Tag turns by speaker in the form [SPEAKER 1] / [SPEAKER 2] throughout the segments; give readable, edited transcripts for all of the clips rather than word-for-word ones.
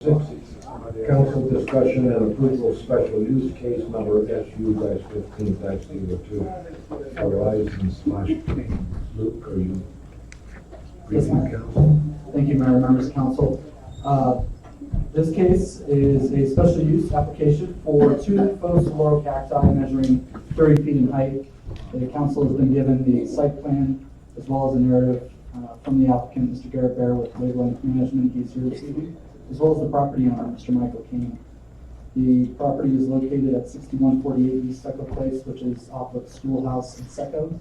[SPEAKER 1] Council discussion and approval of special use case number SU-15-02. Horizon / Luke, are you briefing council?
[SPEAKER 2] Thank you, Mayor, members of council. This case is a special use application for 2 faux saguaro cacti measuring 30 feet in height. The council has been given the site plan as well as a narrative from the applicant, Mr. Garrett Bear, with Labeling Management. He's here this evening, as well as the property owner, Mr. Michael Kane. The property is located at 6148 East Secco Place, which is off of Schoolhouse in Secco.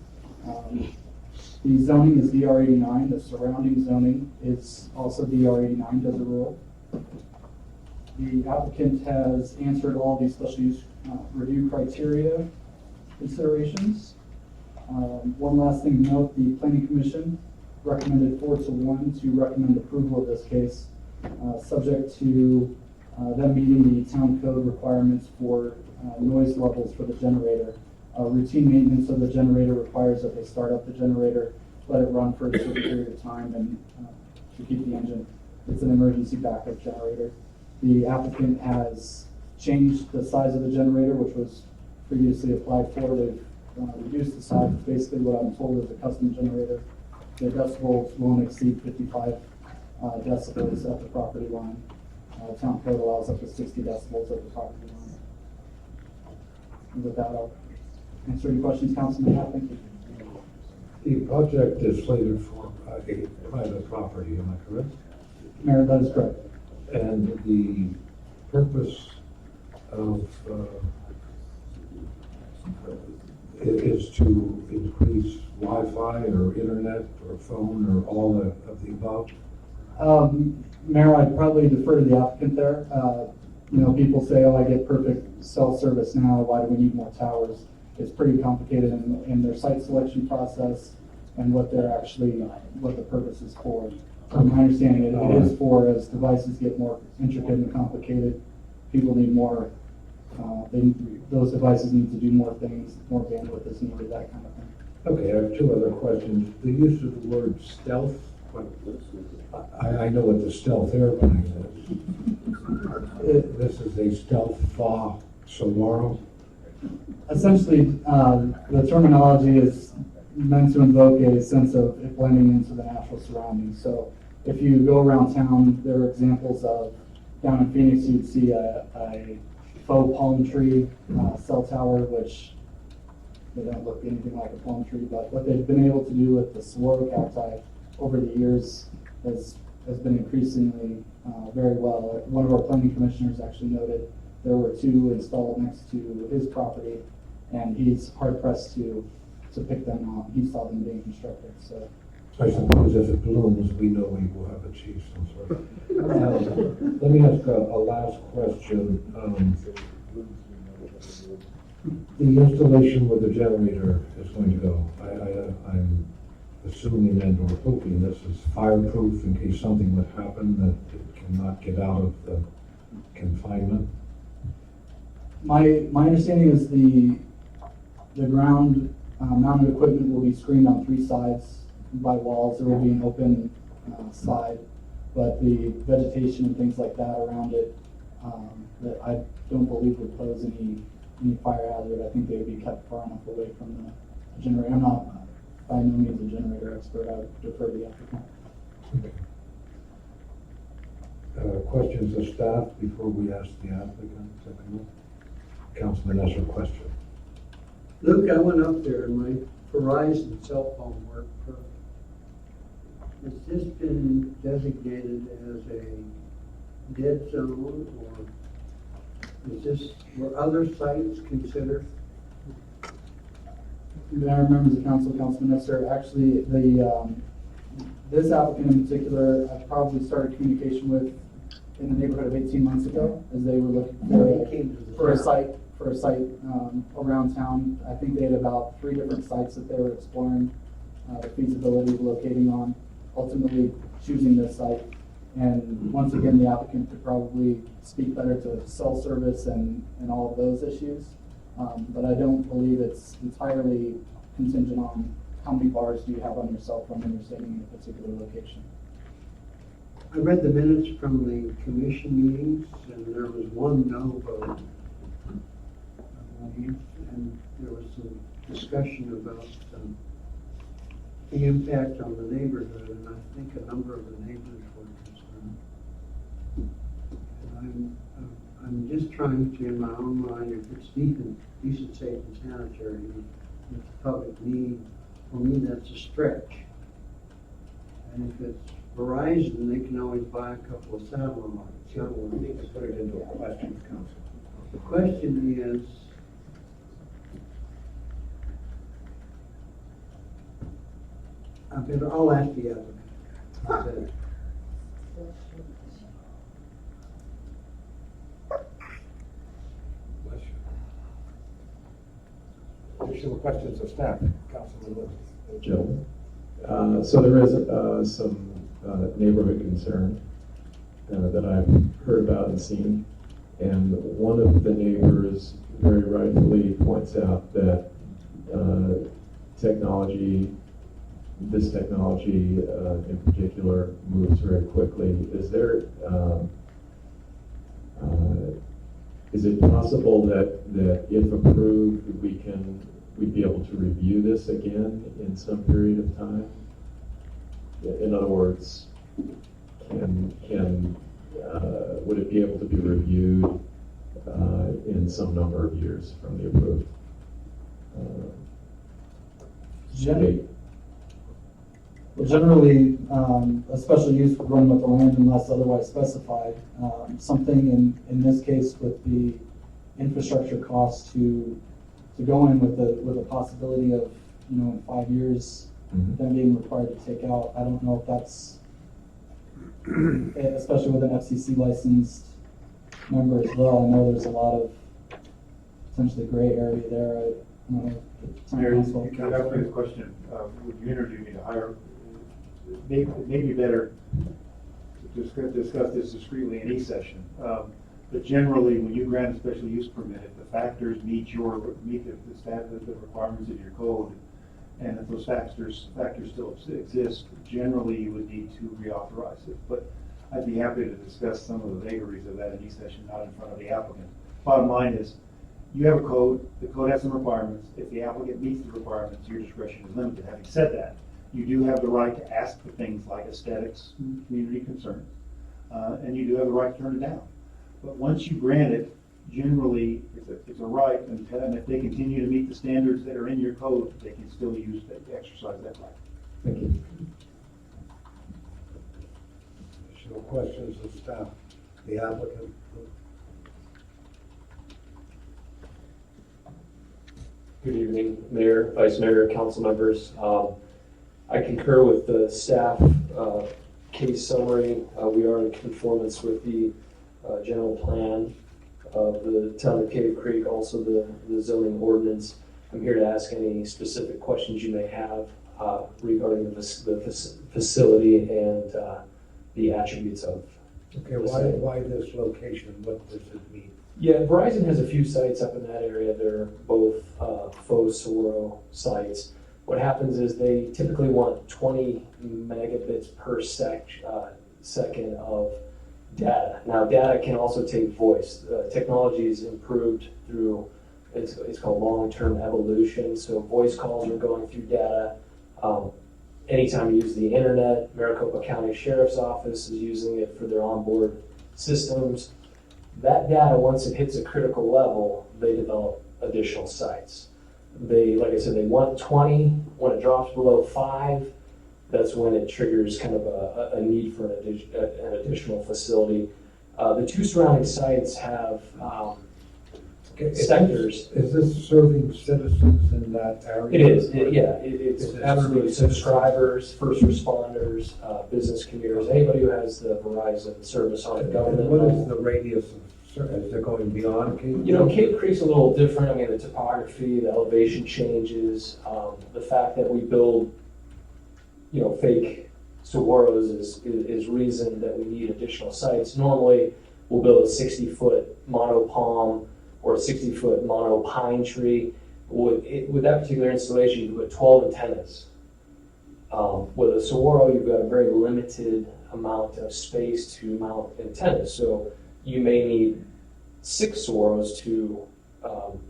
[SPEAKER 2] The zoning is DR89. The surrounding zoning is also DR89, Desert Rural. The applicant has answered all the special use review criteria considerations. One last thing to note, the Planning Commission recommended 4-1 to recommend approval of this case, subject to them meeting the town code requirements for noise levels for the generator. Routine maintenance of the generator requires that they start up the generator, let it run for a certain period of time, and to keep the engine. It's an emergency backup generator. The applicant has changed the size of the generator, which was previously applied for. They've reduced the size. Basically, what I'm told is a custom generator. The decibels won't exceed 55 decibels at the property line. Town code allows up to 60 decibels at the property line. And with that, I'll answer any questions council may have. Thank you.
[SPEAKER 1] The project is slated for a private property, am I correct?
[SPEAKER 2] Mayor, that is correct.
[SPEAKER 1] And the purpose of is to increase Wi-Fi or internet or phone or all of the above?
[SPEAKER 2] Mayor, I'd probably defer to the applicant there. People say, oh, I get perfect cell service now. Why do we need more towers? It's pretty complicated in their site selection process and what the purpose is for. From my understanding, it is for, as devices get more intricate and complicated, people need more, those devices need to do more things, more bandwidth is needed, that kind of thing.
[SPEAKER 1] Okay, I have 2 other questions. The use of the word stealth, I know what the stealth airplane is. This is a stealth faux saguaro.
[SPEAKER 2] Essentially, the terminology is meant to invoke a sense of it blending into the natural surroundings. So if you go around town, there are examples of, down in Phoenix, you'd see a faux palm tree cell tower, which they don't look anything like a palm tree, but what they've been able to do with the saguaro cacti over the years has been increasingly very well. One of our planning commissioners actually noted there were 2 installed next to his property, and he's hard pressed to pick them out. He saw them being constructed. So
[SPEAKER 1] I suppose if it blooms, we know we will have achieved some sort of. Let me ask a last question. The installation with the generator is going to go. I'm assuming and or hoping this is fireproof in case something would happen that it cannot get out of the confinement.
[SPEAKER 2] my understanding is the ground mounted equipment will be screened on 3 sides by walls. There will be an open side, but the vegetation and things like that around it that I don't believe would pose any fire hazard. I think they would be kept far enough away from the generator. I'm not by no means a generator expert. I would defer to the applicant.
[SPEAKER 1] Okay. Questions of staff before we ask the applicant? Councilman Esser, question.
[SPEAKER 3] Luke, I went up there and my Verizon cell phone worked perfect. Has this been designated as a dead zone, or were other sites considered?
[SPEAKER 2] Mayor, members of council, Councilman Esser, actually this applicant in particular, I probably started communication with in the neighborhood of 18 months ago, as they were looking for a site around town. I think they had about 3 different sites that they were exploring the feasibility of locating on, ultimately choosing this site. And once again, the applicant could probably speak better to cell service and all of those issues. But I don't believe it's entirely contingent on how many bars do you have on your cell phone when you're staying in a particular location.
[SPEAKER 3] I read the minutes from the commission meetings, and there was one no vote, I believe, and there was some discussion about the impact on the neighborhood, and I think a number of the neighbors were concerned. And I'm just trying to, in my own mind, if it's decent, safe, and sanitary, if it's public need, for me, that's a stretch. And if it's Verizon, they can always buy a couple of satellites.
[SPEAKER 1] You need to put it into a question, Council.
[SPEAKER 3] The question is, I'll ask the applicant. How's that?
[SPEAKER 1] Bless you. Additional questions of staff, Councilman Lewis.
[SPEAKER 4] Gentlemen. So there is some neighborhood concern that I've heard about and seen. And one of the neighbors very rightfully points out that this technology in particular moves very quickly. Is it possible that if approved, we'd be able to review this again in some period of time? In other words, would it be able to be reviewed in some number of years from the approved date?
[SPEAKER 2] Generally, a special use would run with the land unless otherwise specified. Something in this case with the infrastructure costs to go in with a possibility of, in 5 years, them being required to take out. I don't know if that's, especially with an FCC licensed member as well. I know there's a lot of potentially gray area there. I don't know.
[SPEAKER 5] Mayor, you can ask me this question. Would you interview me to hire? Maybe better to discuss this discreetly in each session. But generally, when you grant a special use permit, if the factors meet the requirements of your code, and if those factors still exist, generally you would need to reauthorize it. But I'd be happy to discuss some of the vagaries of that in each session, not in front of the applicant. Bottom line is, you have a code, the code has some requirements. If the applicant meets the requirements, your discretion is limited. Having said that, you do have the right to ask for things like aesthetics, community concerns, and you do have the right to turn it down. But once you grant it, generally, it's a right, and if they continue to meet the standards that are in your code, they can still exercise that right.
[SPEAKER 4] Thank you.
[SPEAKER 1] Additional questions of staff, the applicant.
[SPEAKER 6] Good evening, Mayor, Vice Mayor, council members. I concur with the staff case summary. We are in conformance with the general plan of the town of Cave Creek, also the zoning ordinance. I'm here to ask any specific questions you may have regarding the facility and the attributes of.
[SPEAKER 1] Okay, why this location? What does it mean?
[SPEAKER 6] Yeah, Verizon has a few sites up in that area. They're both faux Saguaro sites. What happens is they typically want 20 megabits per second of data. Now, data can also take voice. Technology is improved through, it's called long-term evolution. So voice calls are going through data. Anytime you use the internet, Maricopa County Sheriff's Office is using it for their onboard systems. That data, once it hits a critical level, they develop additional sites. Like I said, they want 20. When it drops below 5, that's when it triggers kind of a need for an additional facility. The two surrounding sites have sectors.
[SPEAKER 1] Is this serving citizens in that area?
[SPEAKER 6] It is, it's absolutely subscribers, first responders, business commuters, anybody who has the Verizon service on the government.
[SPEAKER 1] And what is the radius of, is it going beyond Cape?
[SPEAKER 6] Cave Creek's a little different. I mean, the topography, the elevation changes, the fact that we build, fake saguaros is reason that we need additional sites. Normally, we'll build a 60-foot mono palm or a 60-foot mono pine tree. With that particular installation, you put 12 antennas. With a saguaro, you've got a very limited amount of space to mount antennas. So you may need 6 Soros to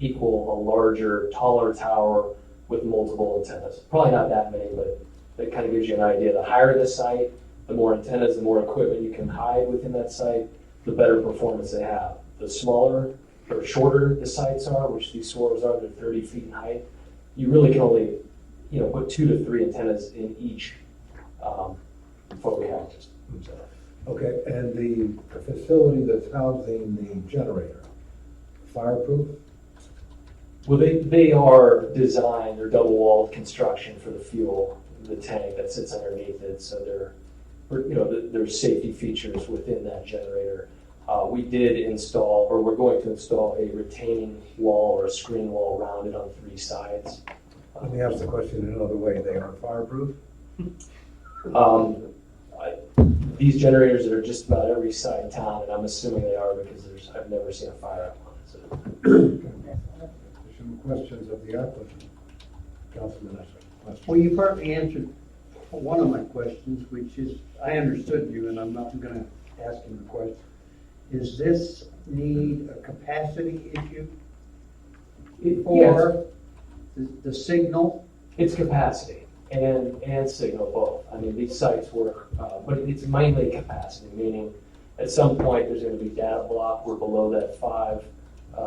[SPEAKER 6] equal a larger, taller tower with multiple antennas. Probably not that many, but that kind of gives you an idea. The higher the site, the more antennas, the more equipment you can hide within that site, the better performance they have. The smaller or shorter the sites are, which these Soros are, they're 30 feet in height, you really can only put 2 to 3 antennas in each phone cactus. So,
[SPEAKER 1] Okay, and the facility that's housing the generator, fireproof?
[SPEAKER 6] well, they are designed, they're double-walled construction for the fuel, the tank that sits underneath it, so there's safety features within that generator. We did install, or we're going to install a retaining wall or a screen wall around it on 3 sides.
[SPEAKER 1] Let me ask the question another way, they are fireproof?
[SPEAKER 6] These generators are just about every site in town, and I'm assuming they are because I've never seen a fire on it. So.
[SPEAKER 1] Some questions of the applicant. Councilman Esser,
[SPEAKER 3] Well,
[SPEAKER 1] question?
[SPEAKER 3] you partly answered one of my questions, which is, I understood you, and I'm not gonna ask him the question. Is this need a capacity issue
[SPEAKER 6] Yes,
[SPEAKER 3] for the signal?
[SPEAKER 6] it's capacity and signal both. I mean, these sites work, but it's mainly capacity, meaning at some point there's going to be data block. We're below that 5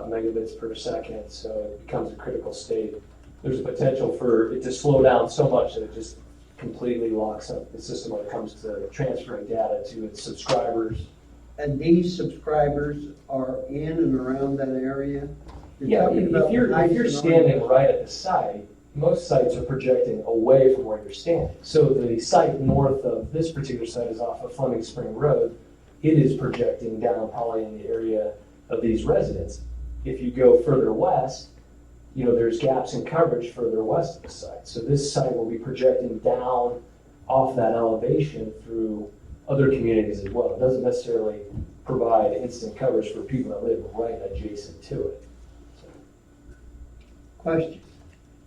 [SPEAKER 6] megabits per second, so it becomes a critical state. There's a potential for it to slow down so much that it just completely locks up the system when it comes to transferring data to its subscribers.
[SPEAKER 3] And these subscribers are in and around that area?
[SPEAKER 6] Yeah,
[SPEAKER 3] talking about
[SPEAKER 6] if you're
[SPEAKER 3] heights and
[SPEAKER 6] standing
[SPEAKER 3] all
[SPEAKER 6] right at the site, most sites are projecting away from where you're standing. So the site north of this particular site is off of Fleming Spring Road. It is projecting down probably in the area of these residents. If you go further west, there's gaps in coverage further west of the site. So this site will be projecting down off that elevation through other communities as well. It doesn't necessarily provide instant coverage for people that live right adjacent to it.
[SPEAKER 3] Question,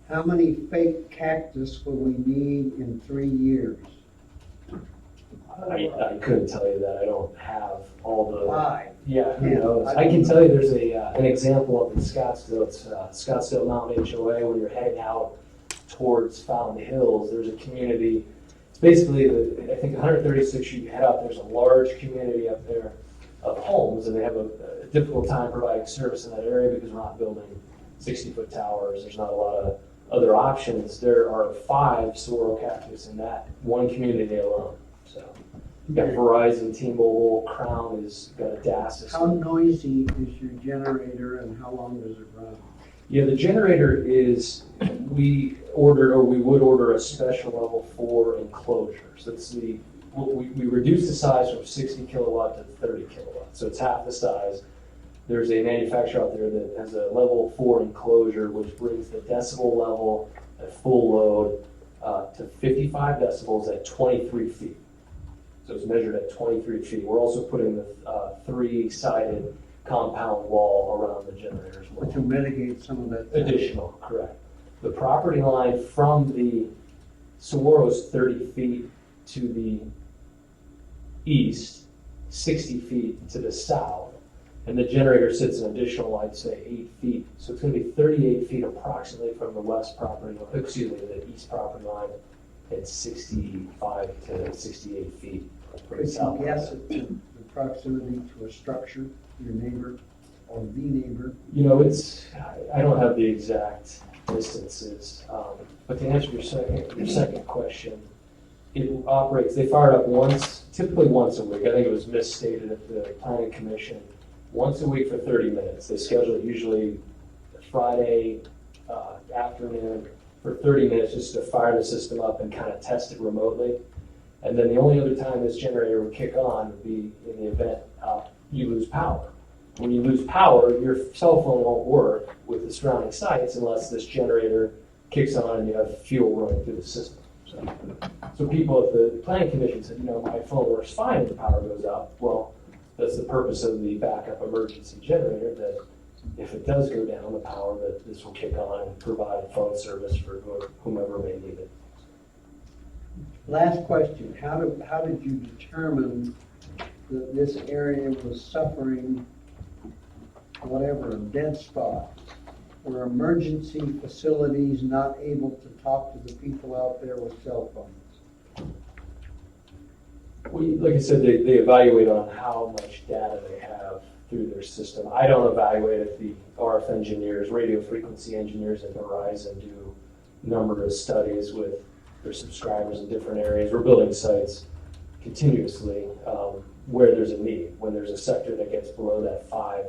[SPEAKER 3] how many fake cactus will we need in 3 years?
[SPEAKER 6] I couldn't tell you that. I don't have all the.
[SPEAKER 3] 5.
[SPEAKER 6] Yeah, who
[SPEAKER 3] Yeah,
[SPEAKER 6] knows?
[SPEAKER 3] I
[SPEAKER 6] I can
[SPEAKER 3] don't
[SPEAKER 6] tell you there's an example up in Scottsdale. It's Scottsdale Mountain HOA. When you're heading out towards Fountain Hills, there's a community. It's basically, I think 136, you head out, there's a large community up there of homes, and they have a difficult time providing service in that area because we're not building 60-foot towers. There's not a lot of other options. There are 5 saguaro cactus in that one community alone. So you've got Verizon, T-Mobile, Crown has got a DAS
[SPEAKER 3] How
[SPEAKER 6] system.
[SPEAKER 3] noisy is your generator and how long does it run?
[SPEAKER 6] Yeah, the generator is, we would order a special level 4 enclosure. So we reduced the size from 60 kilowatt to 30 kilowatt. So it's half the size. There's a manufacturer out there that has a level 4 enclosure, which brings the decibel level at full load to 55 decibels at 23 feet. So it's measured at 23 feet. We're also putting the 3-sided compound wall around the generator as well.
[SPEAKER 3] To mitigate some of that?
[SPEAKER 6] Additional, correct. The property line from the saguaro is 30 feet to the east, 60 feet to the south, and the generator sits an additional, I'd say, 8 feet. So it's going to be 38 feet approximately from the the east property line, and 65 to 68 feet from the
[SPEAKER 3] Could
[SPEAKER 6] south.
[SPEAKER 3] you guess at the proximity to a structure, your neighbor or the neighbor?
[SPEAKER 6] I don't have the exact distances, but to answer your second question, it operates, they fire it up typically once a week. I think it was misstated at the planning commission, once a week for 30 minutes. They schedule it usually Friday afternoon for 30 minutes just to fire the system up and kind of test it remotely. And then the only other time this generator would kick on would be in the event you lose power. When you lose power, your cell phone won't work with the surrounding sites unless this generator kicks on and you have fuel running through the system. So people at the planning commission said, my phone works fine if the power goes out. Well, that's the purpose of the backup emergency generator, that if it does go down, the power, that this will kick on and provide phone service for whomever may need it.
[SPEAKER 3] Last question, how did you determine that this area was suffering whatever, a dead spot? Were emergency facilities not able to talk to the people out there with cell phones?
[SPEAKER 6] Like I said, they evaluate on how much data they have through their system. I don't evaluate if the RF engineers, radio frequency engineers at Verizon do a number of studies with their subscribers in different areas. We're building sites continuously where there's a need. When there's a sector that gets below that 5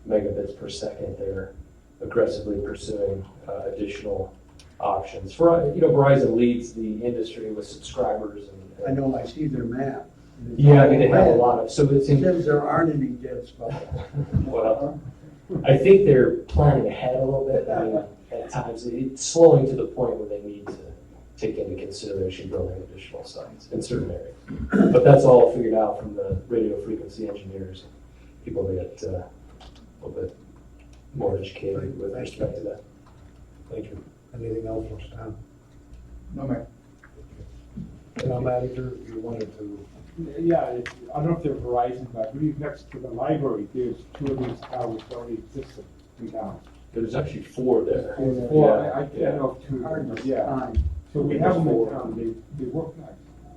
[SPEAKER 6] megabits per second, they're aggressively pursuing additional options. Verizon leads the industry with subscribers.
[SPEAKER 3] I know, I see their map.
[SPEAKER 6] Yeah, I mean, they have a lot of, so it's
[SPEAKER 3] It says there aren't any dead spots.
[SPEAKER 6] well, I think they're planning ahead a little bit. I mean, at times, it's slowing to the point where they need to take into consideration building additional sites in certain areas. But that's all figured out from the radio frequency engineers, people that get a little bit more educated with respect to that. Thank you.
[SPEAKER 1] Anything else from staff?
[SPEAKER 7] No, ma'am.
[SPEAKER 1] Town manager, you wanted to,
[SPEAKER 7] Yeah, I don't know if they're Verizon, but I believe next to the library, there's 2 of these towers that already exist in town.
[SPEAKER 6] There's actually 4 there.
[SPEAKER 7] Well, I can't know if 2 of
[SPEAKER 3] Hard
[SPEAKER 7] them,
[SPEAKER 3] to
[SPEAKER 7] yeah.
[SPEAKER 3] find.
[SPEAKER 7] So we have them in town, they work nice.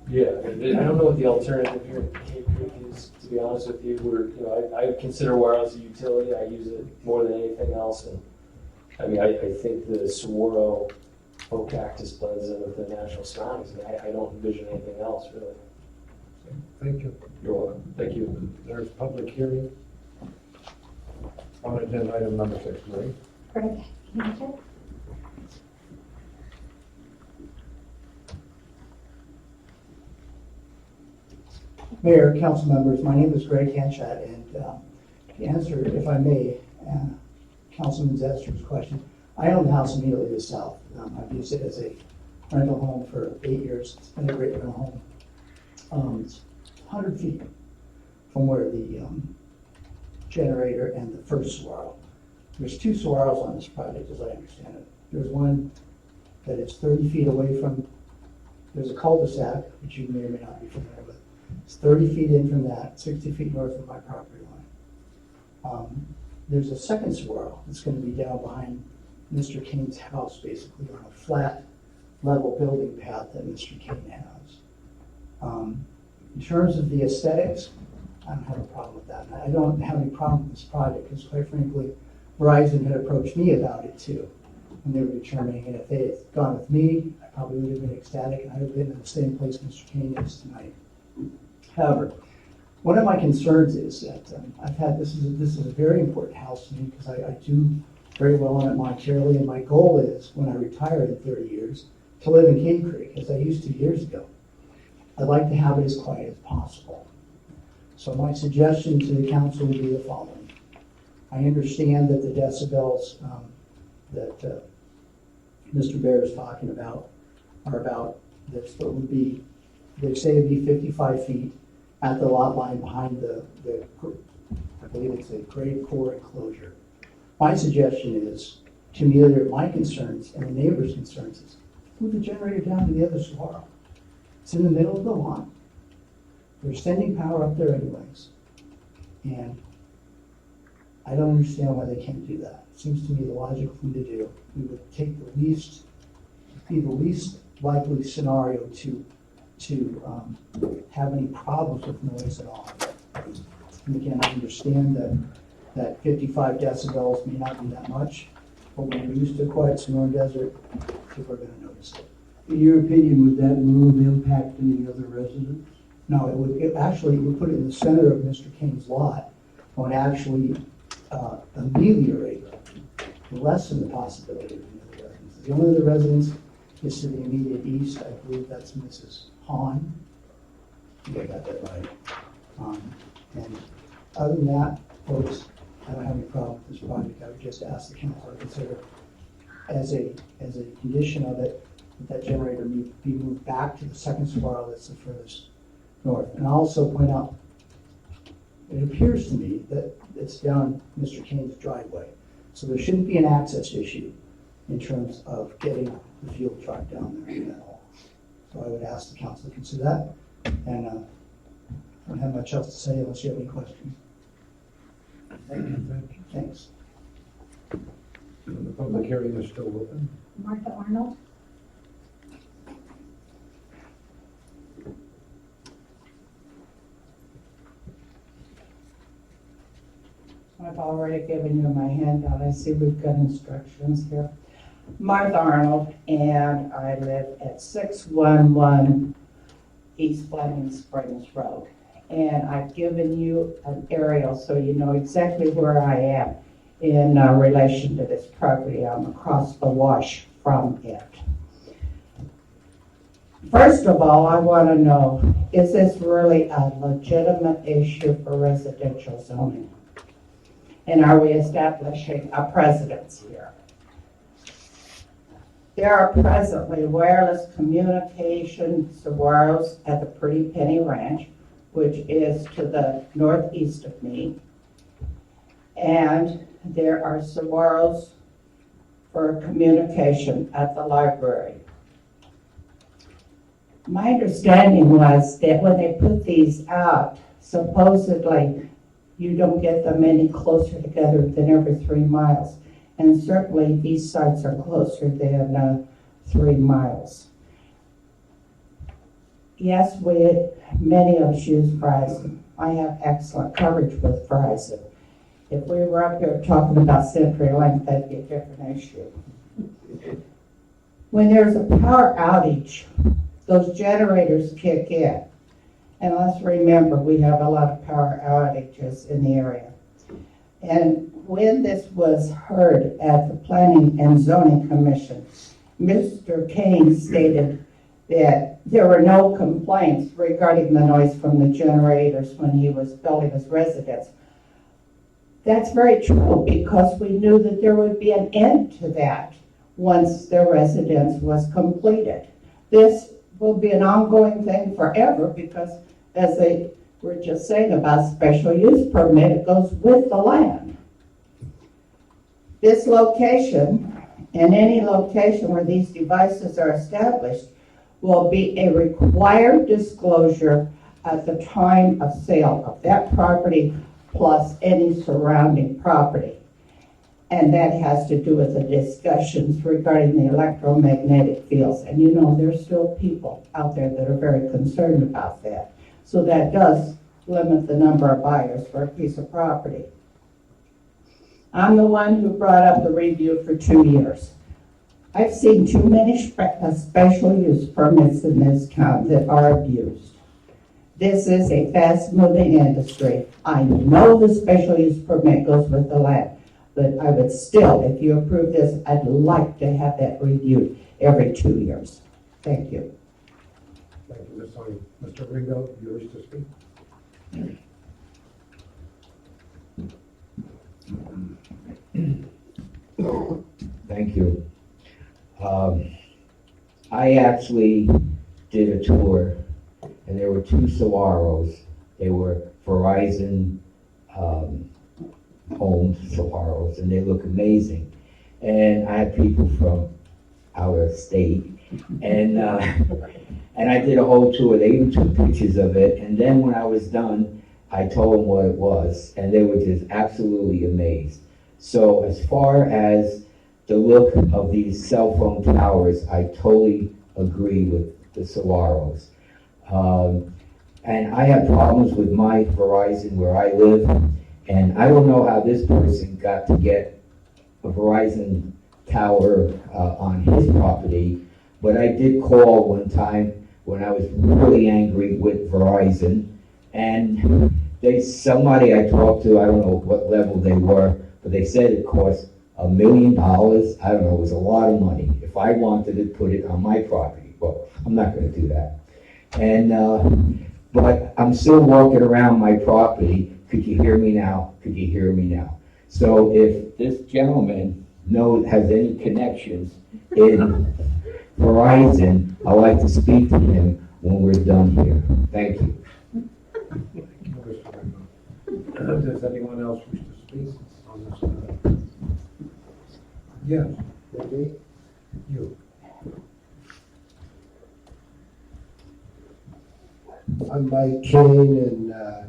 [SPEAKER 6] Yeah, I don't know what the alternative here in Cape Creek is, to be honest with you. I consider wireless a utility. I use it more than anything else. And I mean, I think the saguaro oak cactus blends in with the natural surroundings. I don't envision anything else, really.
[SPEAKER 1] thank you.
[SPEAKER 6] You're welcome. Thank you.
[SPEAKER 1] There's public hearing on agenda item number 6, Marie.
[SPEAKER 8] Greg Hanchett.
[SPEAKER 9] Mayor, council members, my name is Greg Hanchett, and to answer, if I may, Councilman Zester's question, I own the house immediately to the south. I've used it as a rental home for 8 years. It's been a great rental home. It's 100 feet from where the generator and the first saguaro. There's 2 saguaros on this project, as I understand it. There's one that is 30 feet away from, there's a cul-de-sac, which you may or may not be familiar with. It's 30 feet in from that, 60 feet north of my property line. There's a second saguaro that's going to be down behind Mr. Kane's house, basically on a flat, level building path that Mr. Kane has. In terms of the aesthetics, I don't have a problem with that. I don't have any problem with this project because, quite frankly, Verizon had approached me about it too when they were determining it. If they had gone with me, I probably would have been ecstatic and I would have been in the same place Mr. Kane is tonight. However, one of my concerns is that I've had, this is a very important house to me because I do very well on it monetarily, and my goal is, when I retire in 30 years, to live in Cape Creek, as I used to years ago. I'd like to have it as quiet as possible. So my suggestion to the council would be the following. I understand that the decibels that Mr. Bear is talking about are about, that's what would be, they say it'd be 55 feet at the lot line behind the I believe it's a grade core enclosure. My suggestion is, to ameliorate my concerns and the neighbors' concerns, is move the generator down to the other saguaro. It's in the middle of the lawn. They're sending power up there anyways. And I don't understand why they can't do that. It seems to me the logical thing to do. We would take be the least likely scenario to have any problems with noise at all. And again, I understand that 55 decibels may not be that much, but when we're used to a quiet Sonoran Desert, people are going to notice it.
[SPEAKER 3] In your opinion, would that move impact any other residents?
[SPEAKER 9] No, it would put it in the center of Mr. Kane's lot, and would actually ameliorate, lessen the possibility of any other residents. The only other residence is to the immediate east. I believe that's Mrs. Hahn. I got that right. And other than that, folks, I don't have any problem with this project. I would just ask the council to consider, as a condition of it, that generator be moved back to the second saguaro that's the furthest north. And I'll also point out, it appears to me that it's down Mr. Kane's driveway. So there shouldn't be an access issue in terms of getting the fuel truck down there at all. So I would ask the council to consider that, and I don't have much else to say unless you have any questions. Thanks.
[SPEAKER 1] The public hearing is still open.
[SPEAKER 8] Martha Arnold.
[SPEAKER 10] I've already given you my handout. I see we've got instructions here. Martha Arnold, and I live at 611 East Fleming Springs Road. And I've given you an aerial so you know exactly where I am in relation to this property. I'm across the wash from it. First of all, I want to know, is this really a legitimate issue for residential zoning? And are we establishing a precedence here? There are presently wireless communication saguaros at the Pretty Penny Ranch, which is to the northeast of me. And there are saguaros for communication at the library. My understanding was that when they put these out, supposedly you don't get them any closer together than every 3 miles. And certainly these sites are closer than 3 miles. Yes, many of us use Verizon. I have excellent coverage with Verizon. If we were up here talking about CenturyLink, that'd be a different issue. When there's a power outage, those generators kick in. And let's remember, we have a lot of power outages in the area. And when this was heard at the Planning and Zoning Commission, Mr. Kane stated that there were no complaints regarding the noise from the generators when he was building his residence. That's very true, because we knew that there would be an end to that once their residence was completed. This will be an ongoing thing forever, because as they were just saying about special use permit, it goes with the land. This location, and any location where these devices are established, will be a required disclosure at the time of sale of that property plus any surrounding property. And that has to do with the discussions regarding the electromagnetic fields. And you know, there's still people out there that are very concerned about that. So that does limit the number of buyers for a piece of property. I'm the one who brought up the review for 2 years. I've seen too many special use permits in this town that are abused. This is a fast-moving industry. I know the special use permit goes with the land, but I would still, if you approve this, I'd like to have that reviewed every 2 years. Thank you.
[SPEAKER 1] Thank you, Ms. Soni. Mr. Ringo, you wish to speak?
[SPEAKER 11] Thank you. I actually did a tour, and there were 2 Saguaros. They were Verizon owned Saguaros, and they look amazing. And I had people from our state, and I did a whole tour. They even took pictures of it, and then when I was done, I told them what it was, and they were just absolutely amazed. So as far as the look of these cell phone towers, I totally agree with the Saguaros. And I have problems with my Verizon where I live, and I don't know how this person got to get a Verizon tower on his property, but I did call one time when I was really angry with Verizon, and somebody I talked to, I don't know what level they were, but they said it cost $1 million. I don't know, it was a lot of money. If I wanted to put it on my property, well, I'm not going to do that. And but I'm still walking around my property. Could you hear me now? Could you hear me now? So if this gentleman has any connections in Verizon, I'd like to speak to him when we're done here. Thank you.
[SPEAKER 1] Does anyone else wish to speak on this matter? Yes, Debbie, you.
[SPEAKER 8] I'm Mike Kane, and I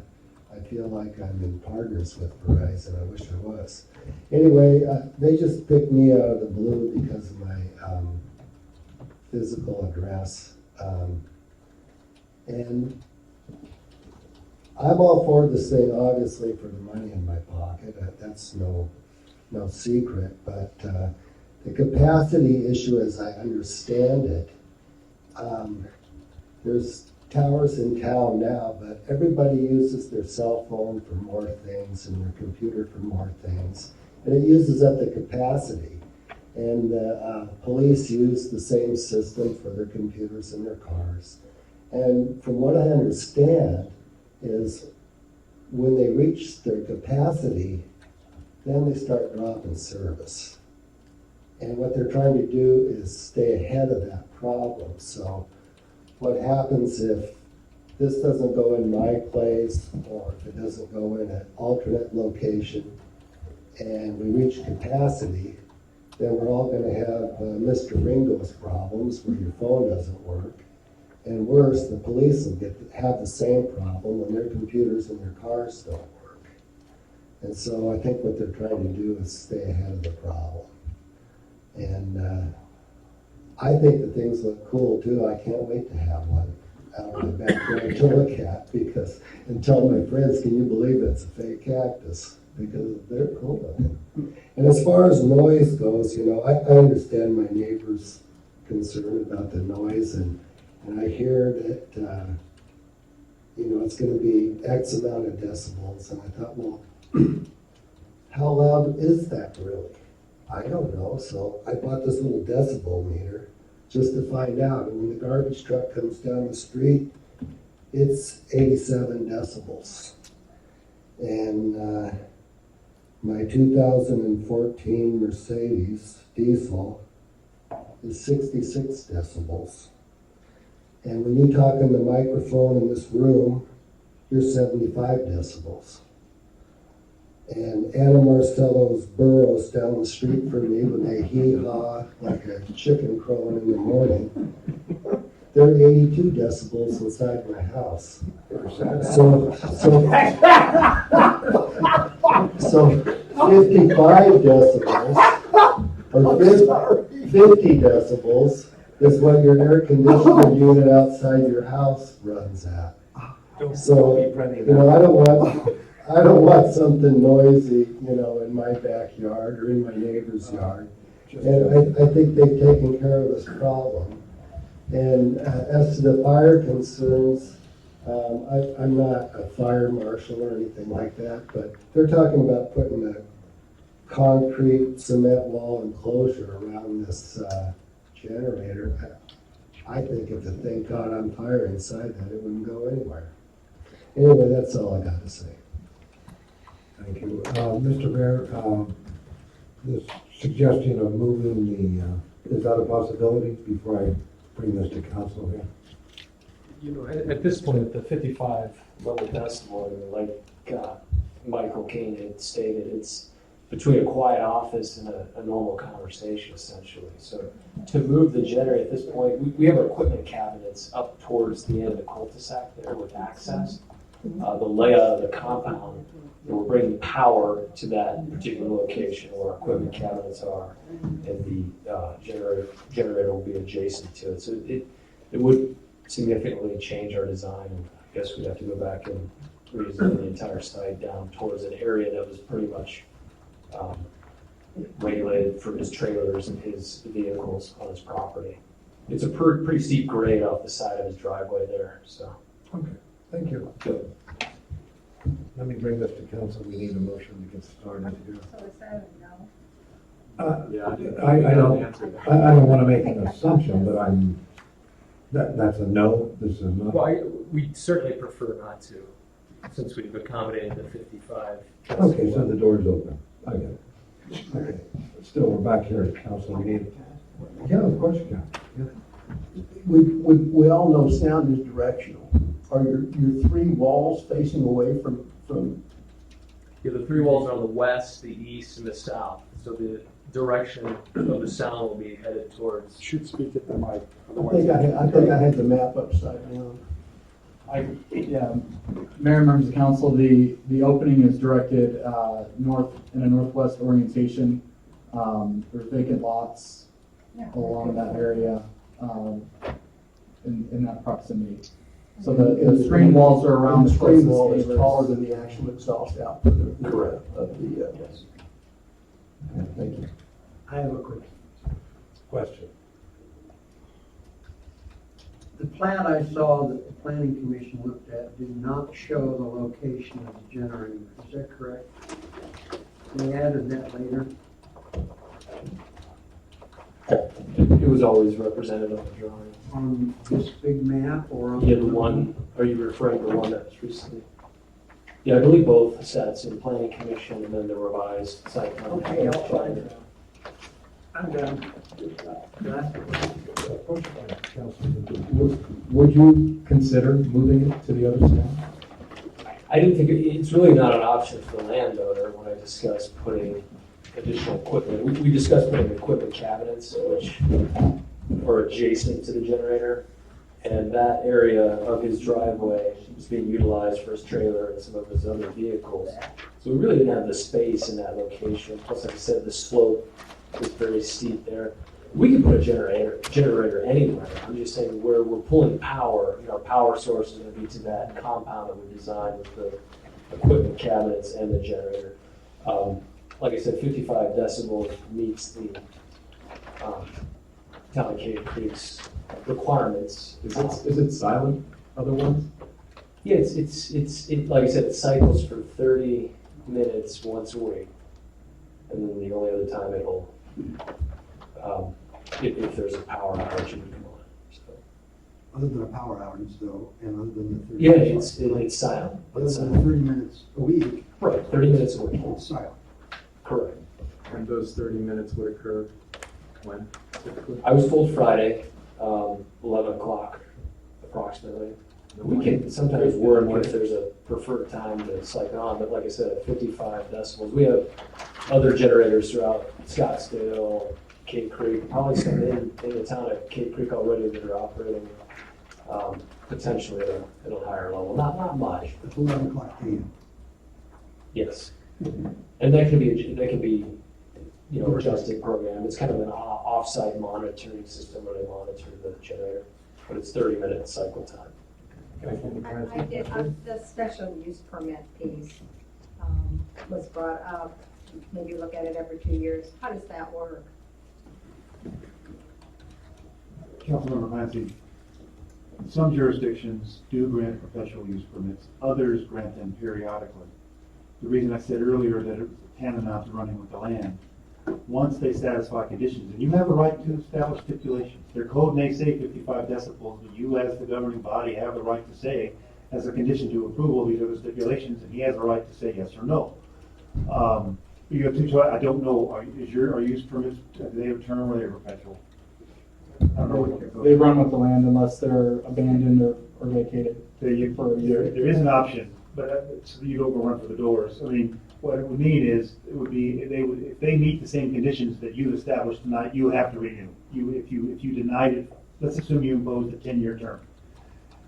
[SPEAKER 8] feel like I'm in partners with Verizon. I wish I was. Anyway, they just picked me out of the blue because of my physical address. And I'm all for this thing, obviously, for the money in my pocket. That's no secret. But the capacity issue, as I understand it, there's towers in town now, but everybody uses their cell phone for more things and their computer for more things. And it uses up the capacity. And the police use the same system for their computers in their cars. And from what I understand is when they reach their capacity, then they start dropping service. And what they're trying to do is stay ahead of that problem. So what happens if this doesn't go in my place, or if it doesn't go in an alternate location, and we reach capacity, then we're all going to have Mr. Ringo's problems where your phone doesn't work. And worse, the police will have the same problem when their computers in their cars don't work. And so I think what they're trying to do is stay ahead of the problem. And I think the things look cool too. I can't wait to have one out in my backyard to look at, because, and tell my friends, can you believe it's a fake cactus? Because they're cool looking. And as far as noise goes, you know, I understand my neighbor's concern about the noise, and I hear that, you know, it's going to be X amount of decibels. And I thought, well, how loud is that really? I don't know. So I bought this little decibel meter just to find out. And when the garbage truck comes down the street, it's 87 decibels. And my 2014 Mercedes diesel is 66 decibels. And when you talk in the microphone in this room, you're 75 decibels. And Anna Marcello's burros down the street from me, when they hee-haw like a chicken crowing in the morning, they're 82 decibels inside my house. So 55 decibels, or 50 decibels, is what your air conditioning unit outside your house runs at. So, you know, I don't want something noisy, you know, in my backyard or in my neighbor's yard. And I think they've taken care of this problem. And as to the fire concerns, I'm not a fire marshal or anything like that, but they're talking about putting a concrete cement wall enclosure around this generator. I think if the thing caught on fire inside that, it wouldn't go anywhere. Anyway, that's all I got to say.
[SPEAKER 1] Thank you. Mr. Mayor, this suggestion of moving is that a possibility before I bring this to council here?
[SPEAKER 6] You know, at this point, the 55 level decibel, like Michael Kane had stated, it's between a quiet office and a normal conversation, essentially. So to move the generator at this point, we have our equipment cabinets up towards the end of the cul-de-sac there with access. The layout of the compound, we're bringing power to that particular location where our equipment cabinets are, and the generator will be adjacent to it. So it would significantly change our design, and I guess we'd have to go back and redesign the entire site down towards an area that was pretty much regulated for his trailers and his vehicles on his property. It's a pretty steep grade off the side of his driveway there, so.
[SPEAKER 1] Okay, thank you.
[SPEAKER 6] Good.
[SPEAKER 1] Let me bring this to council. We need a motion to get started here.
[SPEAKER 12] So is that a no?
[SPEAKER 1] I don't want to make an assumption, but that's a no. This is not.
[SPEAKER 6] Well, we certainly prefer not to, since we've accommodated the 55.
[SPEAKER 1] Okay, so the door's open. I get it. Okay. Still, we're back here at council. We need. Yeah, of course you can. Yeah.
[SPEAKER 13] We all know sound is directional. Are your three walls facing away from?
[SPEAKER 6] Yeah, the three walls are on the west, the east, and the south. So the direction of the sound will be headed towards.
[SPEAKER 7] Should speak at the mic.
[SPEAKER 13] I think I had the map upside down.
[SPEAKER 2] Yeah, Mayor and members of council, the opening is directed north, in a northwest orientation. There's vacant lots along that area in that proximity. So the screen walls are around
[SPEAKER 13] The
[SPEAKER 2] the
[SPEAKER 13] screen
[SPEAKER 2] closest
[SPEAKER 13] wall is
[SPEAKER 2] neighbors.
[SPEAKER 13] taller than the actual exhaust output of the,
[SPEAKER 4] Yes. Okay, thank you.
[SPEAKER 3] I have a question.
[SPEAKER 1] Question.
[SPEAKER 3] The plan I saw that the planning commission looked at did not show the location of the generator. Is that correct? They added that later.
[SPEAKER 6] It was always represented on the drawing.
[SPEAKER 3] On this big map or on?
[SPEAKER 6] Yeah, the one, are you referring to the one that was recently? Yeah, I believe both sets, in planning commission and then the revised site plan.
[SPEAKER 3] Okay, I'll find it. I'm done.
[SPEAKER 4] Would you consider moving it to the other side?
[SPEAKER 6] I didn't think, it's really not an option for the landowner when I discussed putting additional equipment. We discussed putting equipment cabinets, which are adjacent to the generator. And that area of his driveway is being utilized for his trailer and some of his other vehicles. So we really didn't have the space in that location. Plus, like I said, the slope is very steep there. We can put a generator anywhere. I'm just saying where we're pulling power, our power source is going to be to that compound that we designed with the equipment cabinets and the generator. Like I said, 55 decibels meets the Town of Cave Creek's requirements.
[SPEAKER 4] Is it silent, other ones?
[SPEAKER 6] Yeah, it's like I said, it cycles for 30 minutes once a week. And then the only other time it'll, if there's a power outage, it would come on. So.
[SPEAKER 14] Other than a power outage though, and other than the 30
[SPEAKER 6] Yeah,
[SPEAKER 14] minutes.
[SPEAKER 6] it's silent.
[SPEAKER 14] Other
[SPEAKER 6] It's
[SPEAKER 14] than
[SPEAKER 6] silent.
[SPEAKER 14] the 30 minutes a week.
[SPEAKER 6] Right, 30 minutes a week.
[SPEAKER 14] It's silent.
[SPEAKER 6] Correct.
[SPEAKER 4] And those 30 minutes would occur when typically?
[SPEAKER 6] I was told Friday, 11 o'clock approximately. We can sometimes work if there's a preferred time to cycle on, but like I said, at 55 decibels, we have other generators throughout Scottsdale, Cave Creek, probably some in the town of Cave Creek already that are operating potentially at a higher level. Not much.
[SPEAKER 14] It's 11 o'clock AM.
[SPEAKER 6] Yes. And that can be adjusted program. It's kind of an off-site monitoring system where they monitor the generator, but it's 30-minute cycle time.
[SPEAKER 12] I did, the special use permit piece was brought up, maybe look at it every 2 years. How does that work?
[SPEAKER 5] Councilmember Clancy, some jurisdictions do grant perpetual use permits, others grant them periodically. The reason I said earlier that it was tantamount to running with the land, once they satisfy conditions, and you have a right to establish stipulations. Their code may say 55 decibels, but you as the governing body have the right to say, as a condition to approval, these are the stipulations, and he has a right to say yes or no. You have two choices. I don't know, are use permits, do they have a term or are they perpetual? I don't know what your code
[SPEAKER 2] They
[SPEAKER 5] is.
[SPEAKER 2] run with the land unless they're abandoned or vacated.
[SPEAKER 5] There is an option, but so you don't go run for the doors. I mean, what it would mean is, it would be, if they meet the same conditions that you established tonight, you have to renew. If you denied it, let's assume you imposed a 10-year term.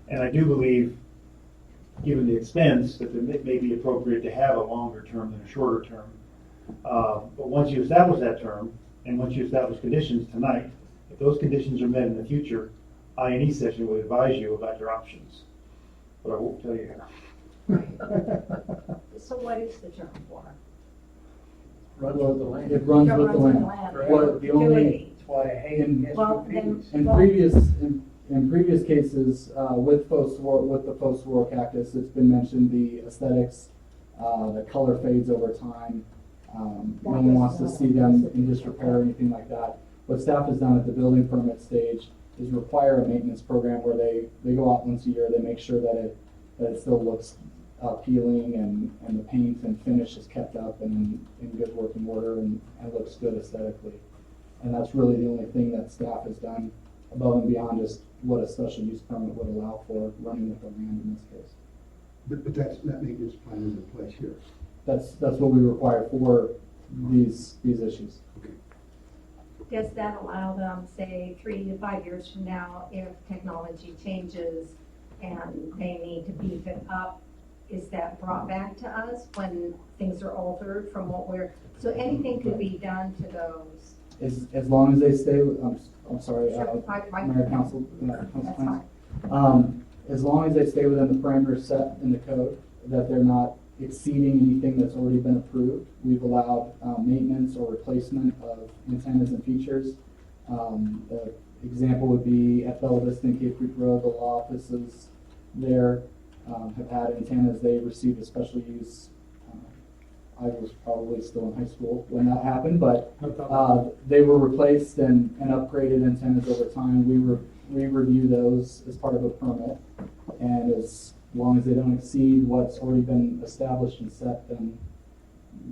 [SPEAKER 5] And I do believe, given the expense, that it may be appropriate to have a longer term than a shorter term. But once you establish that term, and once you establish conditions tonight, if those conditions are met in the future, I&E session will advise you about your options. But I won't tell you now.
[SPEAKER 12] So what is the term for?
[SPEAKER 3] Runs with the land.
[SPEAKER 2] It runs
[SPEAKER 12] It
[SPEAKER 2] with the
[SPEAKER 12] runs with
[SPEAKER 2] land.
[SPEAKER 12] the land.
[SPEAKER 2] Well, the only,
[SPEAKER 3] That's why I hate
[SPEAKER 2] In-
[SPEAKER 12] Well, then,
[SPEAKER 2] in previous cases, with the faux saguaro cactus, it's been mentioned the aesthetics, the color fades over time. No one wants to see them in disrepair or anything like that. What staff has done at the building permit stage is require a maintenance program where they go out once a year, they make sure that it still looks appealing and the paint and finish is kept up and in good working order and looks good aesthetically. And that's really the only thing that staff has done above and beyond just what a special use permit would allow for running with the land in this case.
[SPEAKER 14] But that maintenance plan is in place here.
[SPEAKER 2] That's what we require for these issues.
[SPEAKER 12] does that allow them, say, 3 to 5 years from now, if technology changes, and they need to beef it up, is that brought back to us when things are altered from what we're, so anything could be done to those?
[SPEAKER 2] As long as they stay, I'm sorry,
[SPEAKER 12] Sure,
[SPEAKER 2] Mayor, Council, Council
[SPEAKER 12] That's
[SPEAKER 2] Plans.
[SPEAKER 12] fine.
[SPEAKER 2] As long as they stay within the parameters set in the code, that they're not exceeding anything that's already been approved. We've allowed maintenance or replacement of antennas and features. The example would be at Bella Vista and Cape Creek Road, the law offices there have had antennas. They received a special use. I was probably still in high school when that happened, but they were replaced and upgraded antennas over time. We review those as part of a permit, and as long as they don't exceed what's already been established and set, then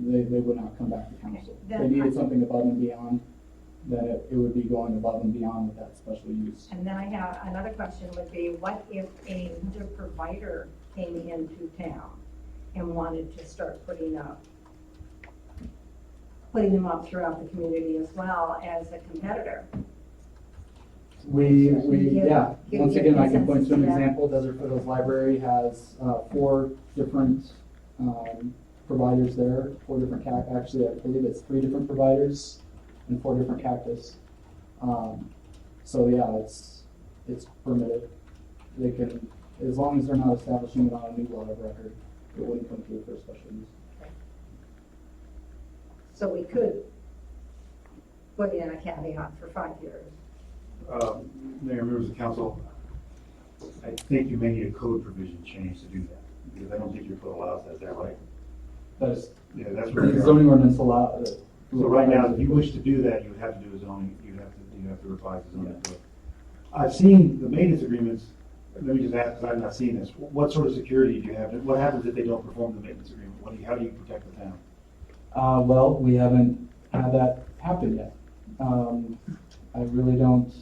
[SPEAKER 2] they would not come back to council. If they needed something above and beyond, then it would be going above and beyond with that special use.
[SPEAKER 12] And then I have another question would be, what if another provider came into town and wanted to start putting them up throughout the community as well as a competitor?
[SPEAKER 2] Yeah,
[SPEAKER 12] give
[SPEAKER 2] once again, I can
[SPEAKER 12] consensus
[SPEAKER 2] point to an
[SPEAKER 12] to that.
[SPEAKER 2] example. Desert Foothills Library has 4 different providers there, 4 different actually, I believe it's 3 different providers and 4 different cactus. So yeah, it's permitted. They can, as long as they're not establishing it on a new law of record, it wouldn't come through for a special use.
[SPEAKER 12] So we could put in a caveat for 5 years.
[SPEAKER 5] Mayor, members of council, I think you may need a code provision change to do that, because I don't think your code allows that, is that right?
[SPEAKER 2] That is,
[SPEAKER 5] Yeah, that's what.
[SPEAKER 2] the zoning ordinance allow.
[SPEAKER 5] So right now, if you wish to do that, you would have to do a zoning, you have to revise the zoning code. I've seen the maintenance agreements, let me just ask, because I've not seen this, what sort of security do you have? What happens if they don't perform the maintenance agreement? How do you protect the town?
[SPEAKER 2] Well, we haven't had that happen yet. I really don't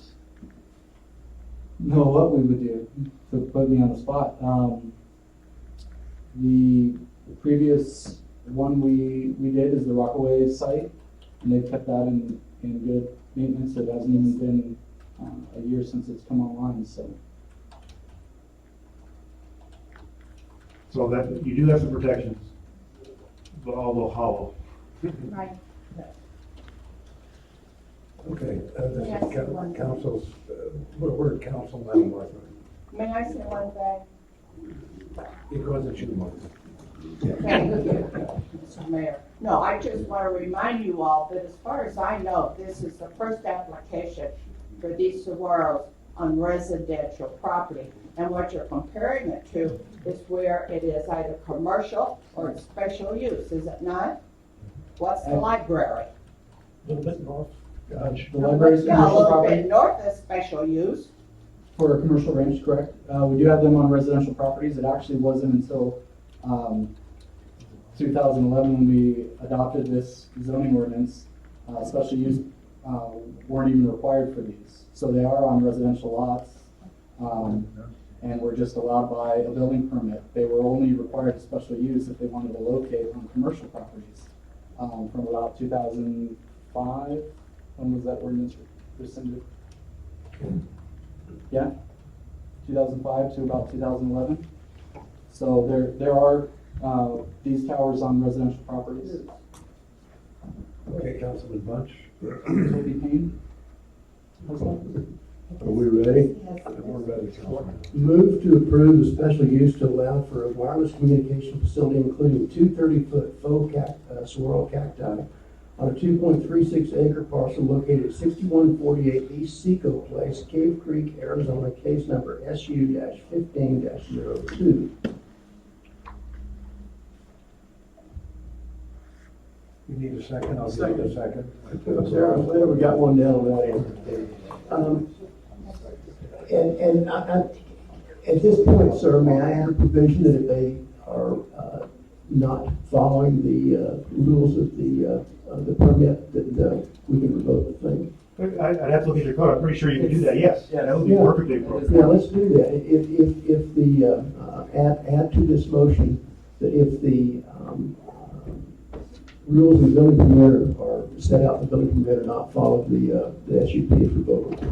[SPEAKER 2] know what we would do to put me on the spot. The previous one we did is the Rockaway site, and they've kept that in good maintenance. It hasn't even been a year since it's come online, so.
[SPEAKER 5] So that, you do have some protections, but although hollow.
[SPEAKER 12] Right.
[SPEAKER 1] Okay, this is council's, we're at council now, Martha.
[SPEAKER 10] May I say one thing?
[SPEAKER 1] Because it's you, Martha.
[SPEAKER 10] Thank you, Mr. Mayor. No, I just want to remind you all that as far as I know, this is the first application for these saguaros on residential property. And what you're comparing it to is where it is either commercial or it's special use, is it not? What's the library?
[SPEAKER 1] A little bit north. Gotcha.
[SPEAKER 2] The library's
[SPEAKER 10] Yeah, a
[SPEAKER 2] commercial
[SPEAKER 10] little
[SPEAKER 2] property
[SPEAKER 10] bit north is special use.
[SPEAKER 2] for a commercial range, correct? We do have them on residential properties. It actually wasn't until 2011 when we adopted this zoning ordinance. Special use weren't even required for these. So they are on residential lots, and were just allowed by a building permit. They were only required special use if they wanted to locate on commercial properties. From about 2005, when was that ordinance rescinded? Yeah, 2005 to about 2011. So there are these towers on residential properties.
[SPEAKER 1] Okay, Councilman Bunch.
[SPEAKER 2] Toby Payne?
[SPEAKER 14] Are we ready?
[SPEAKER 1] We're ready, Councilman.
[SPEAKER 14] Move to approve the special use to allow for a wireless communication facility including 2 30-foot faux saguaro cacti on a 2.36 acre parcel located at 6148 East Seco Place, Cave Creek, Arizona, case number SU-15-02.
[SPEAKER 1] You need a second, I'll give you a second.
[SPEAKER 14] There, we got one down on that end. At this point, sir, may I add a provision that if they are not following the rules of the permit, that we can revoke the thing?
[SPEAKER 5] I'd have to look at your code, I'm pretty sure you can do that, yes, yeah, that would be
[SPEAKER 14] Yeah.
[SPEAKER 5] perfectly appropriate.
[SPEAKER 14] Yeah, let's do that. If the, add to this motion, that if the rules of the building permit are set out in the building permit are not followed, the SUP is revoked.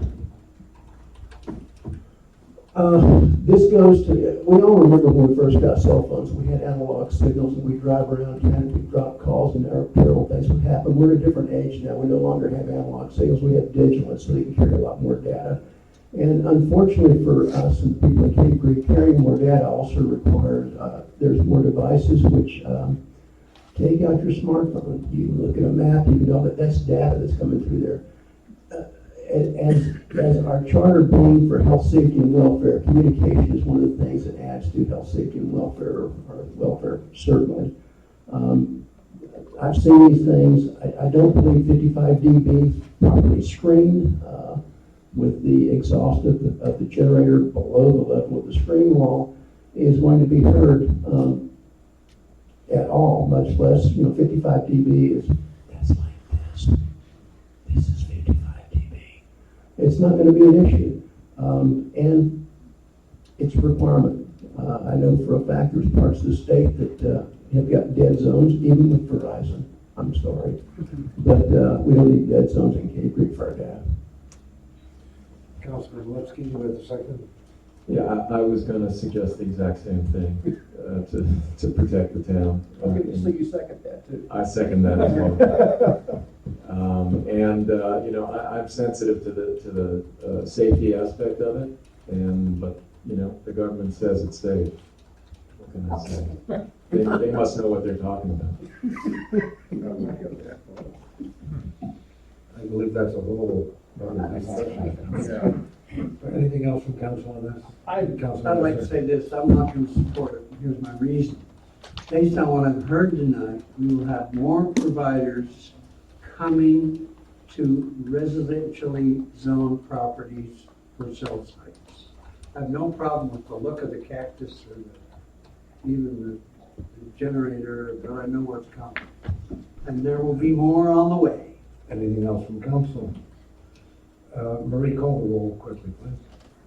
[SPEAKER 14] This goes to, we all remember when we first got cell phones, we had analog signals and we drive around town and we drop calls and terrible things would happen. We're at a different age now. We no longer have analog signals. We have digital, so they can carry a lot more data. And unfortunately for us and people in Cave Creek, carrying more data also requires, there's more devices which take out your smartphone. You can look at a map, you can know that that's data that's coming through there. As our charter being for health, safety, and welfare, communication is one of the things that adds to health, safety, and welfare, or welfare certainly. I've seen these things. I don't believe 55 dB properly screened with the exhaust of the generator below the level of the screen wall is going to be heard at all, much less, 55 dB is, that's like this. This is 55 dB. It's not going to be an issue. And it's a requirement. I know for a fact there's parts of the state that have got dead zones, even with Verizon. I'm sorry. But we don't need dead zones in Cave Creek for our data.
[SPEAKER 1] Councilman Lipsky, you had the second?
[SPEAKER 4] Yeah, I was gonna suggest the exact same thing, to protect the town.
[SPEAKER 14] Okay, so you second that too.
[SPEAKER 4] I second that as well. I'm sensitive to the safety aspect of it, but the government says it's safe. What can I say? They must know what they're talking about.
[SPEAKER 1] I believe that's a whole. Anything else from council on this?
[SPEAKER 3] I'd like to say this, I'm not going to support it. Here's my reason. Based on what I've heard tonight, we will have more providers coming to residentially zoned properties for cell sites. I have no problem with the look of the cactus or even the generator, but I know what's coming. And there will be more on the way.
[SPEAKER 1] Anything else from council? Marie, call the roll quickly, please,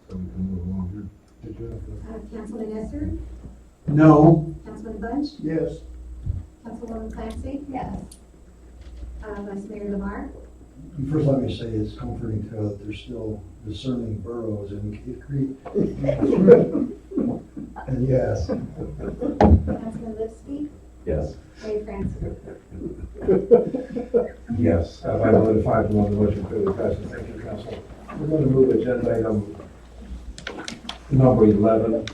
[SPEAKER 1] so we can move along here. Did you have
[SPEAKER 12] Councilman Esser?
[SPEAKER 3] No.
[SPEAKER 12] Councilman Bunch?
[SPEAKER 14] Yes.
[SPEAKER 12] Councilwoman Clancy? Yes. Vice Mayor Lamar?
[SPEAKER 8] First, let me say it's comforting to know that there's still discerning boroughs in Cave Creek. And yes.
[SPEAKER 12] Councilman Lipsky?
[SPEAKER 4] Yes.
[SPEAKER 12] Mayor Francis?
[SPEAKER 1] Yes, as I notified them on the motion clearly passes. Thank you, council. We're going to move agenda item number 11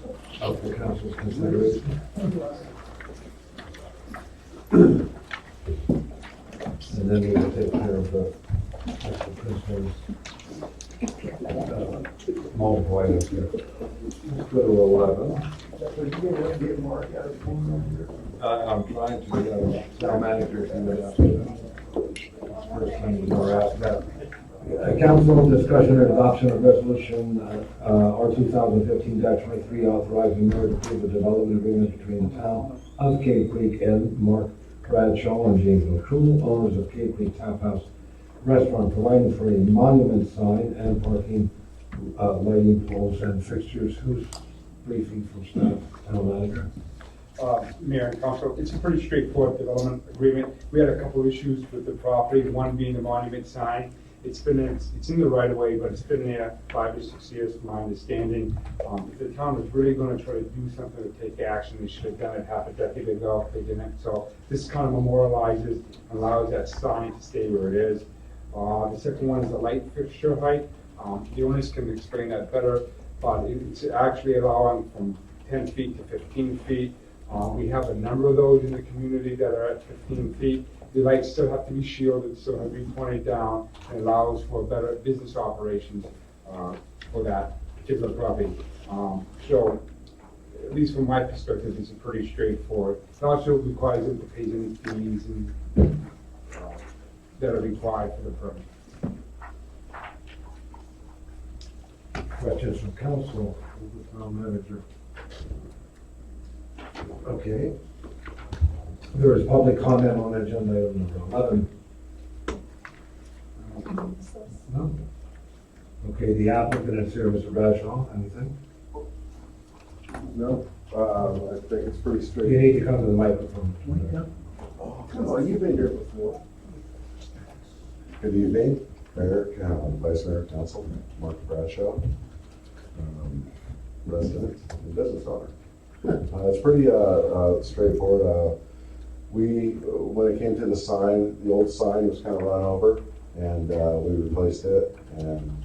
[SPEAKER 1] of the council's consideration. And then we will take care of the Mr. Princeton's multiple items here. Let's go to 11. I'm trying to, town manager can first time we were asked that. Council discussion and adoption of resolution R 2015-23 authorizing mayor to approve a development agreement between the town of Cave Creek and Mark Bradshaw and James McCool, owners of Cave Creek Tap House Restaurant, providing for a monument sign and parking, lighting poles and fixtures. Who's briefing from staff, town manager?
[SPEAKER 7] Mayor and council, it's a pretty straightforward development agreement. We had a couple issues with the property, one being the monument sign. It's in the right of way, but it's been there 5 to 6 years from my understanding. If the town was really gonna try to do something to take action, they should have done it half a decade ago. They didn't, so this kind of memorializes and allows that sign to stay where it is. The second one is the light fixture height. The owners can explain that better, but it's actually allowing from 10 feet to 15 feet. We have a number of those in the community that are at 15 feet. The lights still have to be shielded, so have to be pointed down, and allows for better business operations for that particular property. So, at least from my perspective, it's pretty straightforward. It also requires them to pay any fees and, that are required for the permit.
[SPEAKER 1] Questions from council, the town manager. Okay. There is public comment on agenda item number 11. No? Okay, the applicant is here, Mr. Bradshaw, anything?
[SPEAKER 15] No, I think it's pretty straight.
[SPEAKER 1] You need to come to the microphone.
[SPEAKER 15] Oh, come on, you've been here before. Good evening, Mayor, Vice Mayor, Council, Mark Bradshaw.
[SPEAKER 16] resident and business owner. It's pretty straightforward. When it came to the sign, the old sign was kind of run over, and we replaced it. And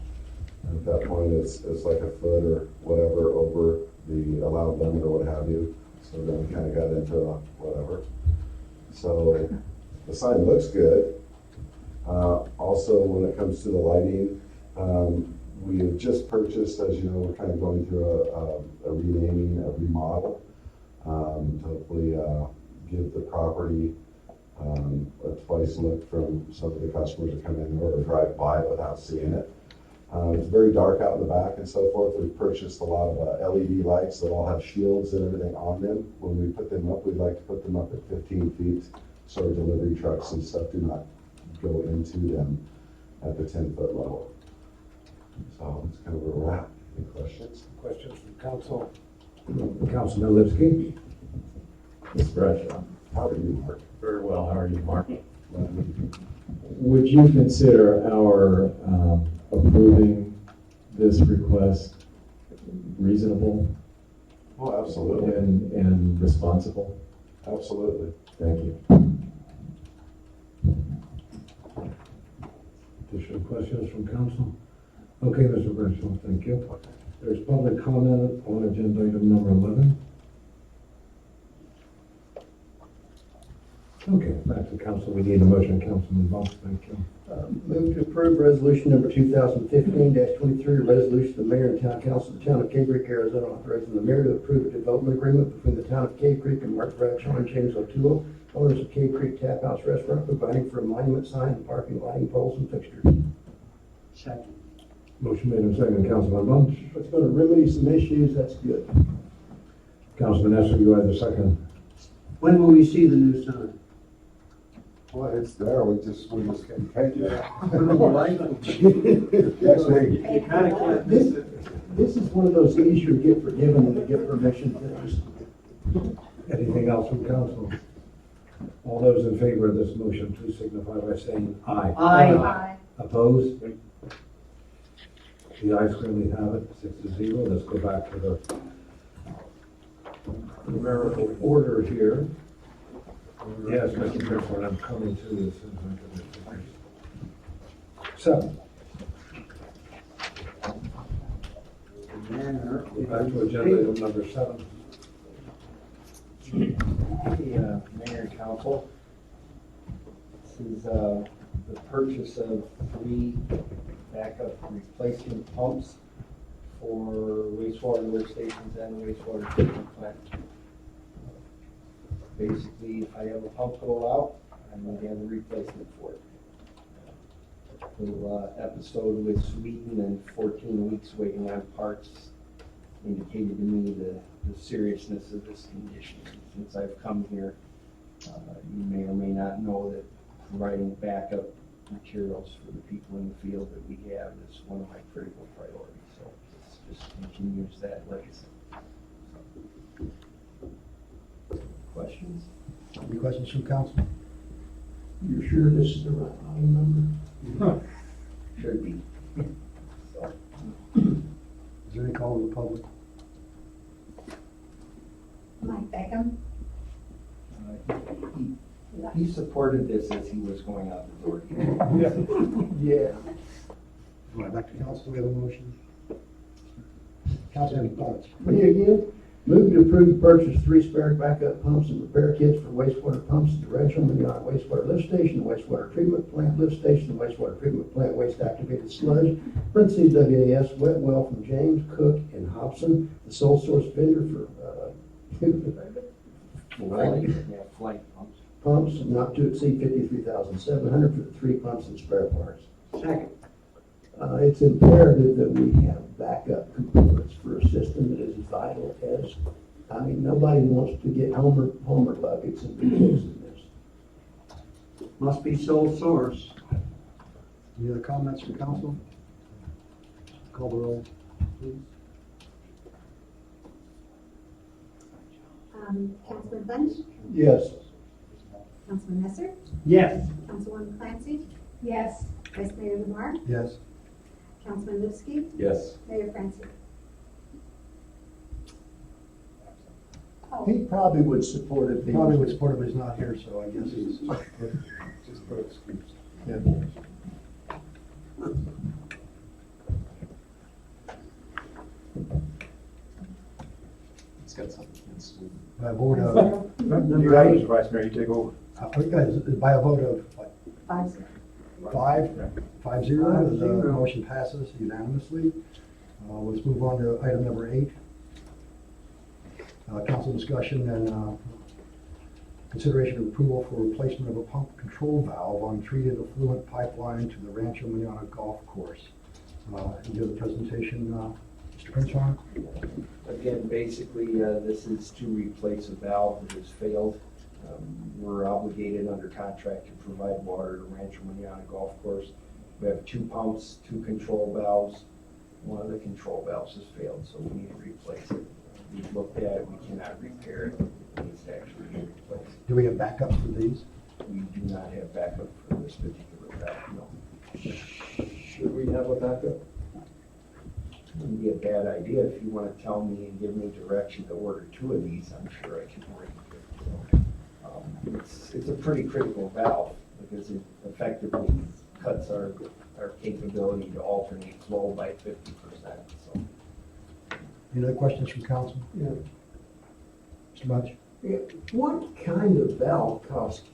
[SPEAKER 16] at that point, it's like a foot or whatever over the allowed limit or what have you. So then we kind of got into whatever. So the sign looks good. Also, when it comes to the lighting, we have just purchased, as you know, we're kind of going through a renaming, a remodel, to hopefully give the property a twice look from some of the customers that come in or drive by it without seeing it. It's very dark out in the back and so forth. We've purchased a lot of LED lights that all have shields and everything on them. When we put them up, we'd like to put them up at 15 feet so our delivery trucks and stuff do not go into them at the 10-foot level. So that's kind of where we're at. Any questions?
[SPEAKER 1] Questions from council? Councilman Lipsky?
[SPEAKER 4] Mr. Bradshaw.
[SPEAKER 16] How are you, Mark?
[SPEAKER 4] Very well. How are you, Mark? Would you consider our approving this request reasonable?
[SPEAKER 16] Oh, absolutely.
[SPEAKER 4] And responsible?
[SPEAKER 16] Absolutely.
[SPEAKER 4] Thank you.
[SPEAKER 1] Additional questions from council? Okay, Mr. Bradshaw, thank you. There's public comment on agenda item number 11. Okay, back to council. We need a motion, Councilman Bumps, thank you.
[SPEAKER 14] Move to approve resolution number 2015-23, a resolution of the mayor and town council of the town of Cave Creek, Arizona, authorizing the mayor to approve a development agreement between the town of Cave Creek and Mark Bradshaw and James O'Toole, owners of Cave Creek Tap House Restaurant, providing for a monument sign and parking lighting poles and fixtures.
[SPEAKER 3] Second.
[SPEAKER 1] Motion made and seconded, Councilman Bumps.
[SPEAKER 14] If it's going to remedy some issues, that's good.
[SPEAKER 1] Councilman Esser, you have the second.
[SPEAKER 3] When will we see the new sign?
[SPEAKER 15] Well, it's there, we just can paint it.
[SPEAKER 3] Next
[SPEAKER 15] week.
[SPEAKER 3] You kind of can't
[SPEAKER 14] This, this is one of those easier to get forgiven than to get permission things.
[SPEAKER 1] Anything else from council? All those in favor of this motion, please signify by saying aye.
[SPEAKER 12] Aye.
[SPEAKER 1] Opposed? The ayes clearly have it, 6-0. Let's go back to the numerical order here. Yes, Mr. Griffin, I'm coming to you as soon as I can. 7. Back to agenda item number 7.
[SPEAKER 17] Mayor and council, this is the purchase of 3 backup replacement pumps for wastewater lift stations and the wastewater treatment plant. Basically, if I have a pump go out, I'm going to have a replacement for it. Little episode with Sweden and 14 weeks waiting on parts indicated to me the seriousness of this condition. Since I've come here, you may or may not know that providing backup materials for the people in the field that we have is one of my critical priorities. So this just continues that legacy. Questions?
[SPEAKER 14] Any questions from council? You're sure this is the right line number?
[SPEAKER 17] Should be.
[SPEAKER 14] Is there any call to the public?
[SPEAKER 12] Mike Beckham?
[SPEAKER 17] He supported this as he was going out the door.
[SPEAKER 14] Yeah. All right, back to council, we have a motion. Council, any thoughts? Me again? Move to approve the purchase of 3 spare backup pumps and repair kits for wastewater pumps at the Rancho Magnana wastewater lift station, the wastewater treatment plant lift station, the wastewater treatment plant waste activated sludge, parentheses WAS wet well from James, Cook, and Hobson, the sole source vendor for
[SPEAKER 17] flight pumps.
[SPEAKER 14] Pumps not to exceed $53,700 for the 3 pumps and spare parts.
[SPEAKER 3] Second.
[SPEAKER 14] It's imperative that we have backup components for a system that is vital as, I mean, nobody wants to get Homer buckets and be fixing this.
[SPEAKER 3] Must be sole source.
[SPEAKER 14] Any other comments from council? Call the roll, please.
[SPEAKER 12] Councilman Bunch?
[SPEAKER 14] Yes.
[SPEAKER 12] Councilman Messer?
[SPEAKER 3] Yes.
[SPEAKER 12] Councilwoman Clancy? Yes. Vice Mayor Lamar?
[SPEAKER 14] Yes.
[SPEAKER 12] Councilman Lipsky?
[SPEAKER 4] Yes.
[SPEAKER 12] Mayor Francis?
[SPEAKER 13] He probably would support it. Probably would support it, but he's not here, so I guess he's.
[SPEAKER 7] Just put excuse.
[SPEAKER 13] Yeah.
[SPEAKER 4] It's got something against it.
[SPEAKER 13] By a vote of,
[SPEAKER 5] You got it, Mr. Vice Mayor, you take over.
[SPEAKER 13] by a vote of what,
[SPEAKER 12] 5-0.
[SPEAKER 13] 5-0, the motion passes unanimously. Let's move on to item number 8. Council discussion and consideration of approval for replacement of a pump control valve on treated effluent pipeline to the Rancho Manana Golf Course. You have the presentation, Mr. Crenshaw?
[SPEAKER 17] Again, basically, this is to replace a valve that has failed. We're obligated under contract to provide water to Rancho Manana Golf Course. We have 2 pumps, 2 control valves. One of the control valves has failed, so we need to replace it. We've looked at it, we cannot repair it. It needs to actually be replaced.
[SPEAKER 13] Do we have backup for these?
[SPEAKER 17] We do not have backup for this particular valve, no.
[SPEAKER 15] Should we have a backup?
[SPEAKER 17] It wouldn't be a bad idea if you want to tell me and give me direction to order 2 of these. I'm sure I can order it. It's a pretty critical valve because it effectively cuts our capability to alternate flow by 50%. So.
[SPEAKER 13] Any other questions from council?
[SPEAKER 14] Yeah.
[SPEAKER 13] Mr. Bunch?
[SPEAKER 14] Yeah, what kind of valve costs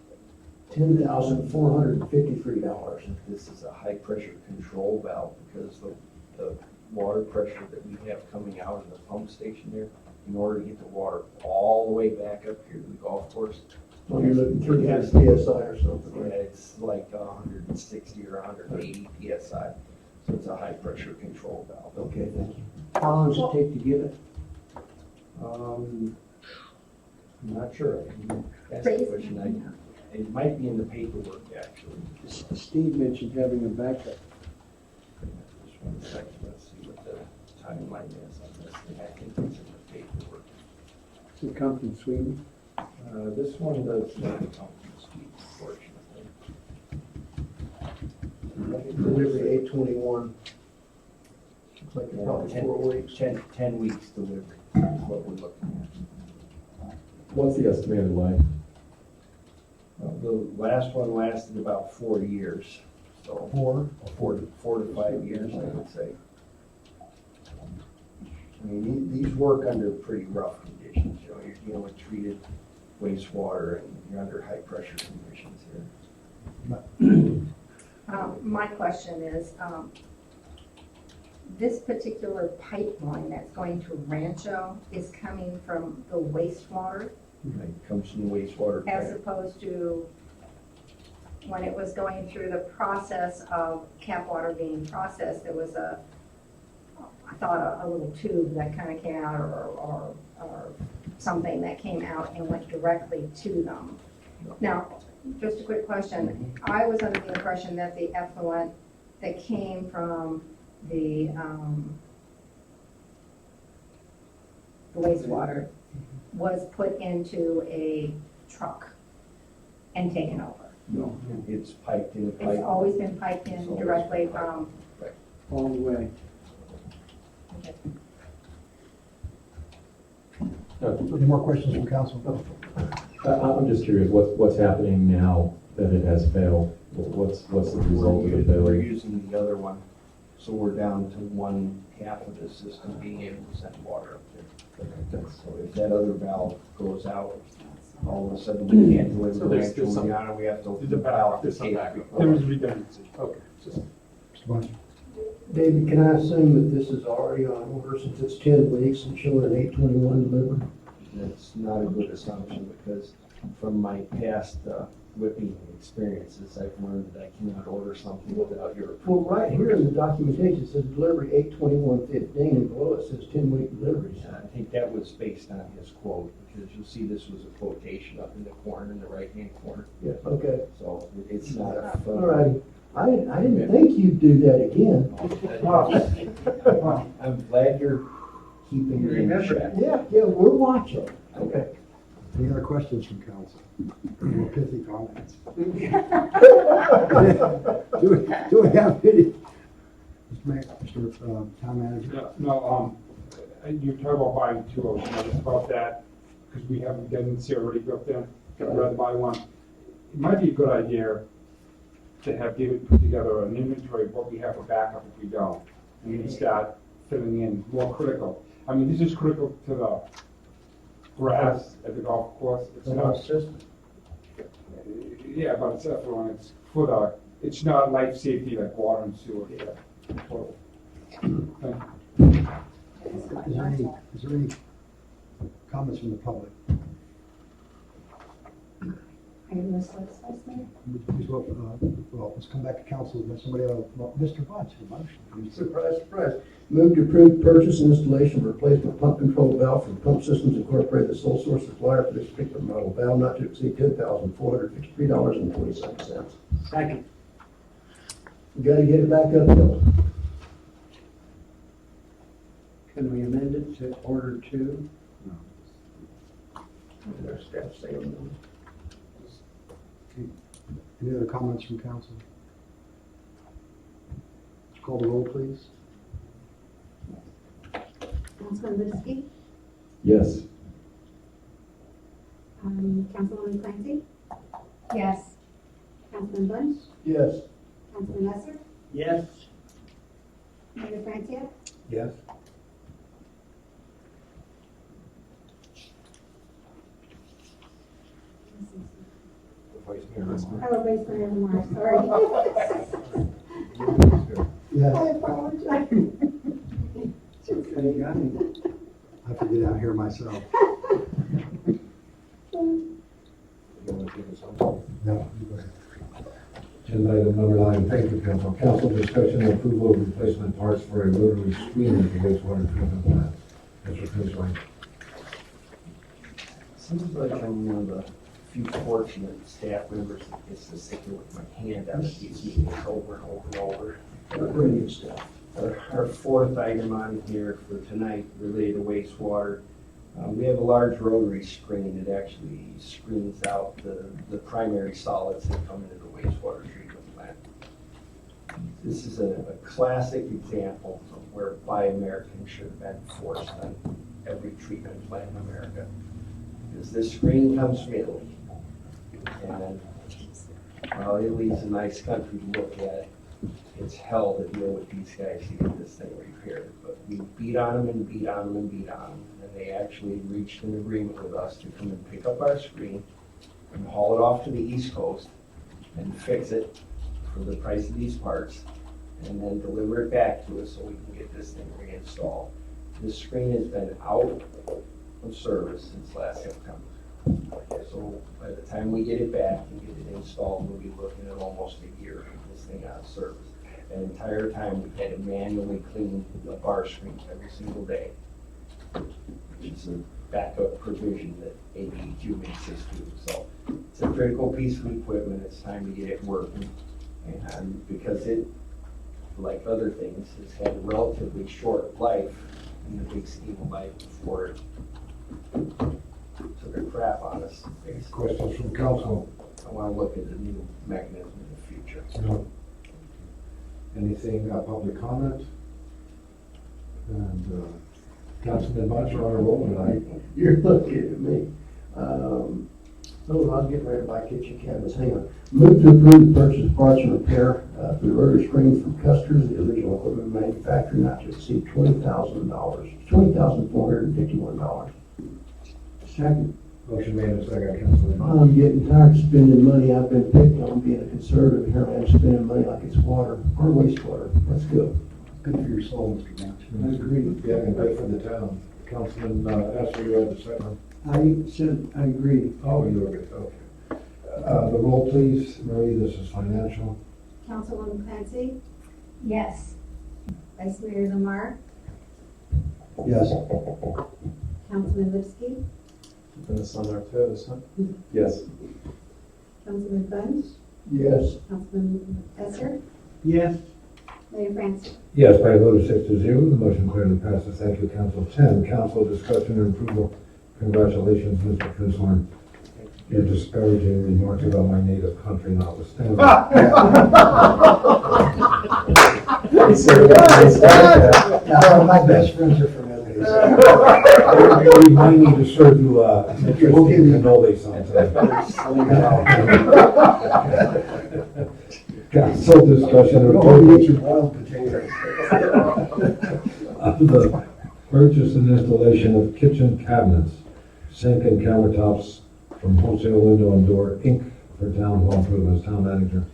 [SPEAKER 14] $10,453?
[SPEAKER 17] This is a high pressure control valve because the water pressure that we have coming out of the pump station there, in order to get the water all the way back up here to the golf course.
[SPEAKER 14] So you're looking 300 PSI or something,
[SPEAKER 17] Yeah,
[SPEAKER 14] right?
[SPEAKER 17] it's like 160 or 180 PSI. So it's a high pressure control valve.
[SPEAKER 14] Okay, thank you. How long does it take to get it?
[SPEAKER 17] I'm not sure. That's the question. It might be in the paperwork, actually.
[SPEAKER 14] Steve mentioned having a backup.
[SPEAKER 17] Just one second, let's see what the timeline is on this. I think it's in the paperwork.
[SPEAKER 14] Does it come from Sweden?
[SPEAKER 17] This one does not come from Steve, unfortunately.
[SPEAKER 14] Delivery 8/21. Looks like it's probably 4 weeks.
[SPEAKER 17] 10 weeks delivery is what we're looking at.
[SPEAKER 4] What's the estimated life?
[SPEAKER 17] The last one lasted about 4 years, so. 4 to 5 years, I would say. I mean, these work under pretty rough conditions, you know, you're dealing with treated wastewater and you're under high pressure conditions here.
[SPEAKER 12] My question is, this particular pipeline that's going to Rancho is coming from the wastewater
[SPEAKER 17] It comes from the wastewater
[SPEAKER 12] as
[SPEAKER 17] plant.
[SPEAKER 12] opposed to when it was going through the process of cap water being processed, there was I thought a little tube that kind of came out or something that came out and went directly to them. Now, just a quick question. I was under the impression that the effluent that came from the wastewater was put into a truck and taken over.
[SPEAKER 17] No, it's piped in.
[SPEAKER 12] It's always been piped in directly from.
[SPEAKER 14] All the way.
[SPEAKER 13] Any more questions from council?
[SPEAKER 4] I'm just curious, what's happening now that it has failed? What's the result of the
[SPEAKER 17] We're
[SPEAKER 4] failure?
[SPEAKER 17] using the other one, so we're down to 1/2 of the system being able to send water up there. So if that other valve goes out, all of a sudden we can't deliver
[SPEAKER 7] So there's
[SPEAKER 17] Rancho
[SPEAKER 7] some-
[SPEAKER 17] Manana, we have to
[SPEAKER 7] There's a
[SPEAKER 17] valve the
[SPEAKER 7] there's some
[SPEAKER 17] tape.
[SPEAKER 7] backup. There is redundancy. Okay.
[SPEAKER 13] Mr. Bunch?
[SPEAKER 14] David, can I assume that this is already on order since it's 10 weeks and showing an 8/21 delivery?
[SPEAKER 17] That's not a good assumption because from my past whipping experiences, I've learned that I cannot order something without your
[SPEAKER 14] Well,
[SPEAKER 17] approval.
[SPEAKER 14] right here in the documentation, it says delivery 8/21/15, and below it says 10-week deliveries.
[SPEAKER 17] I think that was based on his quote, because you'll see this was a quotation up in the corner, in the right-hand corner.
[SPEAKER 14] Yeah, okay.
[SPEAKER 17] So it's not.
[SPEAKER 14] All right. I didn't think you'd do that again.
[SPEAKER 17] I'm glad you're keeping your in check.
[SPEAKER 14] Yeah, we're watching.
[SPEAKER 17] Okay.
[SPEAKER 13] Any other questions from council? Any more pithy comments? Do we have any? Mr. Town Manager?
[SPEAKER 7] No, you talk about buying 2 of them, just about that. because we have redundancy already built in, I'd rather buy one. It might be a good idea to have David put together an inventory of what we have for backup if we don't. And then start filling in more critical. I mean, this is critical to the grass at the golf course. It's not
[SPEAKER 14] system.
[SPEAKER 7] Yeah, but it's effluent, it's for the, it's not life safety like water and sewer. Well, thank you.
[SPEAKER 13] Is there any comments from the public? Please, well, let's come back to council. Somebody, Mr. Bunch, a motion. please.
[SPEAKER 14] Surprise, surprise. Move to approve purchase and installation of replacement pump control valve from Pump Systems Incorporated, the sole source supplier for this particular model valve, not to exceed $10,453.27.
[SPEAKER 3] Second.
[SPEAKER 14] We gotta get it back uphill.
[SPEAKER 3] Can we amend it to order 2?
[SPEAKER 14] There's steps saying.
[SPEAKER 13] Any other comments from council? Let's call the roll, please.
[SPEAKER 18] Councilman Lipsky,
[SPEAKER 4] Yes.
[SPEAKER 18] Councilwoman Clancy,
[SPEAKER 12] Yes.
[SPEAKER 18] Councilman Bunch,
[SPEAKER 14] Yes.
[SPEAKER 18] Councilman Esser,
[SPEAKER 3] Yes.
[SPEAKER 18] Mayor Francia,
[SPEAKER 1] Yes.
[SPEAKER 18] oh, Vice Mayor Lamar, sorry.
[SPEAKER 14] Yes.
[SPEAKER 18] I apologize.
[SPEAKER 3] Okay, got it.
[SPEAKER 13] I have to get out here myself. No, you go ahead.
[SPEAKER 1] Agenda item number 9, thank you, council. Council discussion and approval of replacement parts for a rotary screen at the wastewater treatment plant. Mr. Kinsler.
[SPEAKER 17] Seems like I'm one of the few fortunate staff members that gets to sit here with my hand out at these meetings over and over and over.
[SPEAKER 14] Brilliant stuff.
[SPEAKER 17] Our fourth item on here for tonight related to wastewater. We have a large rotary screen that actually screens out the primary solids that come into the wastewater treatment plant. This is a classic example of where Buy American should have been forced on every treatment plant in America. Because this screen comes from Italy. And while Italy's a nice country to look at, it's hell to deal with these guys to get this thing repaired. But we beat on them and beat on them and beat on them. And they actually reached an agreement with us to come and pick up our screen and haul it off to the East Coast and fix it for the price of these parts and then deliver it back to us so we can get this thing reinstalled. This screen has been out of service since last September. So by the time we get it back and get it installed, we'll be looking at almost a year of this thing out of service. The entire time we had to manually clean the bar screens every single day, which is a backup provision that ABEQ makes us do. So it's a critical piece of equipment. It's time to get it working. And because it, like other things, has had a relatively short life in the big scheme of life before it took a crap on us, basically.
[SPEAKER 1] Questions from council?
[SPEAKER 17] I want to look at the new mechanism in the future.
[SPEAKER 1] No. Anything, public comment? And Councilman Bunch, you're on a roll tonight.
[SPEAKER 14] You're looking at me. I was getting ready to buy kitchen cabinets. Hang on. Move to approve the purchase of parts and repair for the rotary screen from Custer's, the original equipment manufacturer, not to exceed $20,000, $20,451. Second.
[SPEAKER 1] Motion made and second, Councilman Bunch.
[SPEAKER 14] I'm getting tired of spending money. I've been picked on being a conservative. Here I am spending money like it's water or wastewater. Let's go.
[SPEAKER 13] Good for your soul, Mr. Bunch.
[SPEAKER 14] I agree.
[SPEAKER 1] Yeah, and good for the town. Councilman Esser, you had the second.
[SPEAKER 3] I said, I agree.
[SPEAKER 1] Oh, you were good, okay. The roll, please. Marie, this is financial.
[SPEAKER 18] Councilwoman Clancy,
[SPEAKER 12] Yes.
[SPEAKER 18] Vice Mayor Lamar,
[SPEAKER 14] Yes.
[SPEAKER 18] Councilman Lipsky,
[SPEAKER 4] Yes.
[SPEAKER 18] Councilman Bunch,
[SPEAKER 14] Yes.
[SPEAKER 18] Councilman Esser,
[SPEAKER 3] Yes.
[SPEAKER 18] Mayor Francia.
[SPEAKER 1] Yes, by a vote of 6-0, the motion clearly passes. Thank you, Council. 10, council discussion and approval. Congratulations, Mr. Kinsler. Your disparaging remarks about my native country notwithstanding.
[SPEAKER 14] My best friends are from Italy.
[SPEAKER 1] We might need to serve you, interesting cannoli sometime. Council discussion of
[SPEAKER 14] Wild potatoes.
[SPEAKER 1] the purchase and installation of kitchen cabinets, sink and countertops from Wholesale Window and Door, Inc. for town hall improvements. Town manager.